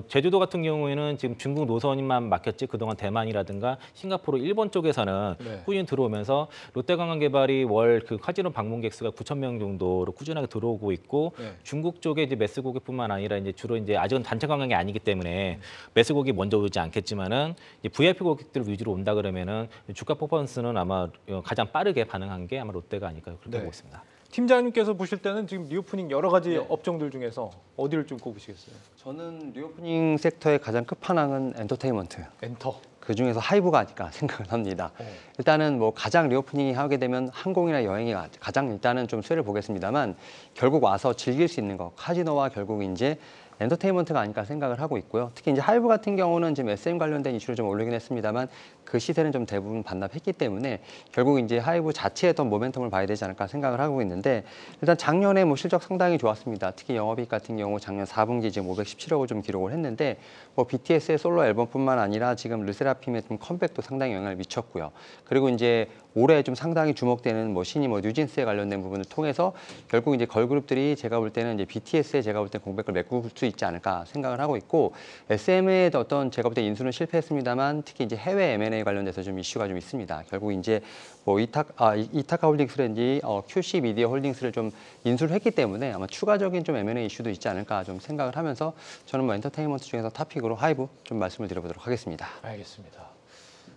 제주도 같은 경우에는 지금 중국 노선만 막혔지 그동안 대만이라든가 싱가포르, 일본 쪽에서는 네. 꾸준히 들어오면서 롯데관광개발이 월 그 카지노 방문객 수가 9,000명 정도로 꾸준하게 들어오고 있고 네. 중국 쪽에 이제 매수 고객뿐만 아니라 이제 주로 이제 아직은 단체 관광이 아니기 때문에 매수 고객이 먼저 오지 않겠지만은 이제 VIP 고객들 위주로 온다 그러면은 주가 퍼포먼스는 아마 가장 빠르게 반응한 게 아마 롯데가 아닐까 그렇게 네. 보고 있습니다. 팀장님께서 보실 때는 지금 리오프닝 여러 가지 네. 업종들 중에서 어디를 좀 꼽으시겠어요? 저는 리오프닝 섹터의 가장 끝판왕은 엔터테인먼트. 엔터. 그 중에서 하이브가 아닐까 생각을 합니다. 어. 일단은 뭐 가장 리오프닝이 하게 되면 항공이나 여행이 가장 일단은 좀 수혜를 보겠습니다만 결국 와서 즐길 수 있는 거 카지노와 결국 이제 엔터테인먼트가 아닐까 생각을 하고 있고요. 특히 이제 하이브 같은 경우는 지금 SM 관련된 이슈를 좀 올리긴 했습니다만 그 시세는 좀 대부분 반납했기 때문에 결국 이제 하이브 자체의 어떤 모멘텀을 봐야 되지 않을까 생각을 하고 있는데 일단 작년에 뭐 실적 상당히 좋았습니다. 특히 영업이익 같은 경우 작년 4분기 지금 517억을 좀 기록을 했는데 뭐 BTS의 솔로 앨범뿐만 아니라 지금 르세라핌의 좀 컴백도 상당히 영향을 미쳤고요. 그리고 이제 올해 좀 상당히 주목되는 뭐 신이 뭐 뉴진스에 관련된 부분을 통해서 결국 이제 걸그룹들이 제가 볼 때는 이제 BTS에 제가 볼 때 공백을 메꿀 수 있지 않을까 생각을 하고 있고 SM의 어떤 제가 볼 때 인수는 실패했습니다만 특히 이제 해외 M&A 관련돼서 좀 이슈가 좀 있습니다. 결국 이제 뭐 이타카 홀딩스라든지 QC 미디어 홀딩스를 좀 인수를 했기 때문에 아마 추가적인 좀 M&A 이슈도 있지 않을까 좀 생각을 하면서 저는 뭐 엔터테인먼트 중에서 탑픽으로 하이브 좀 말씀을 드려보도록 하겠습니다. 알겠습니다.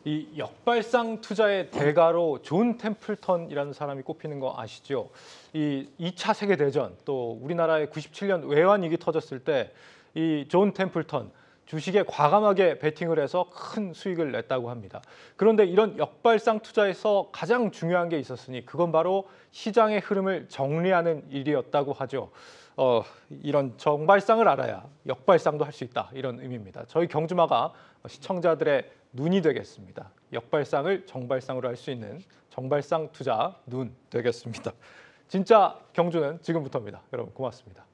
이 역발상 투자의 대가로 존 템플턴이라는 사람이 꼽히는 거 아시죠? 이 2차 세계 대전 또 우리나라의 97년 외환 위기 터졌을 때 이 존 템플턴 주식에 과감하게 베팅을 해서 큰 수익을 냈다고 합니다. 그런데 이런 역발상 투자에서 가장 중요한 게 있었으니 그건 바로 시장의 흐름을 정리하는 일이었다고 하죠. 이런 정발상을 알아야 역발상도 할 수 있다 이런 의미입니다. 저희 경주마가 시청자들의 눈이 되겠습니다. 역발상을 정발상으로 할 수 있는 정발상 투자 눈 되겠습니다. 진짜 경주는 지금부터입니다. 여러분 고맙습니다.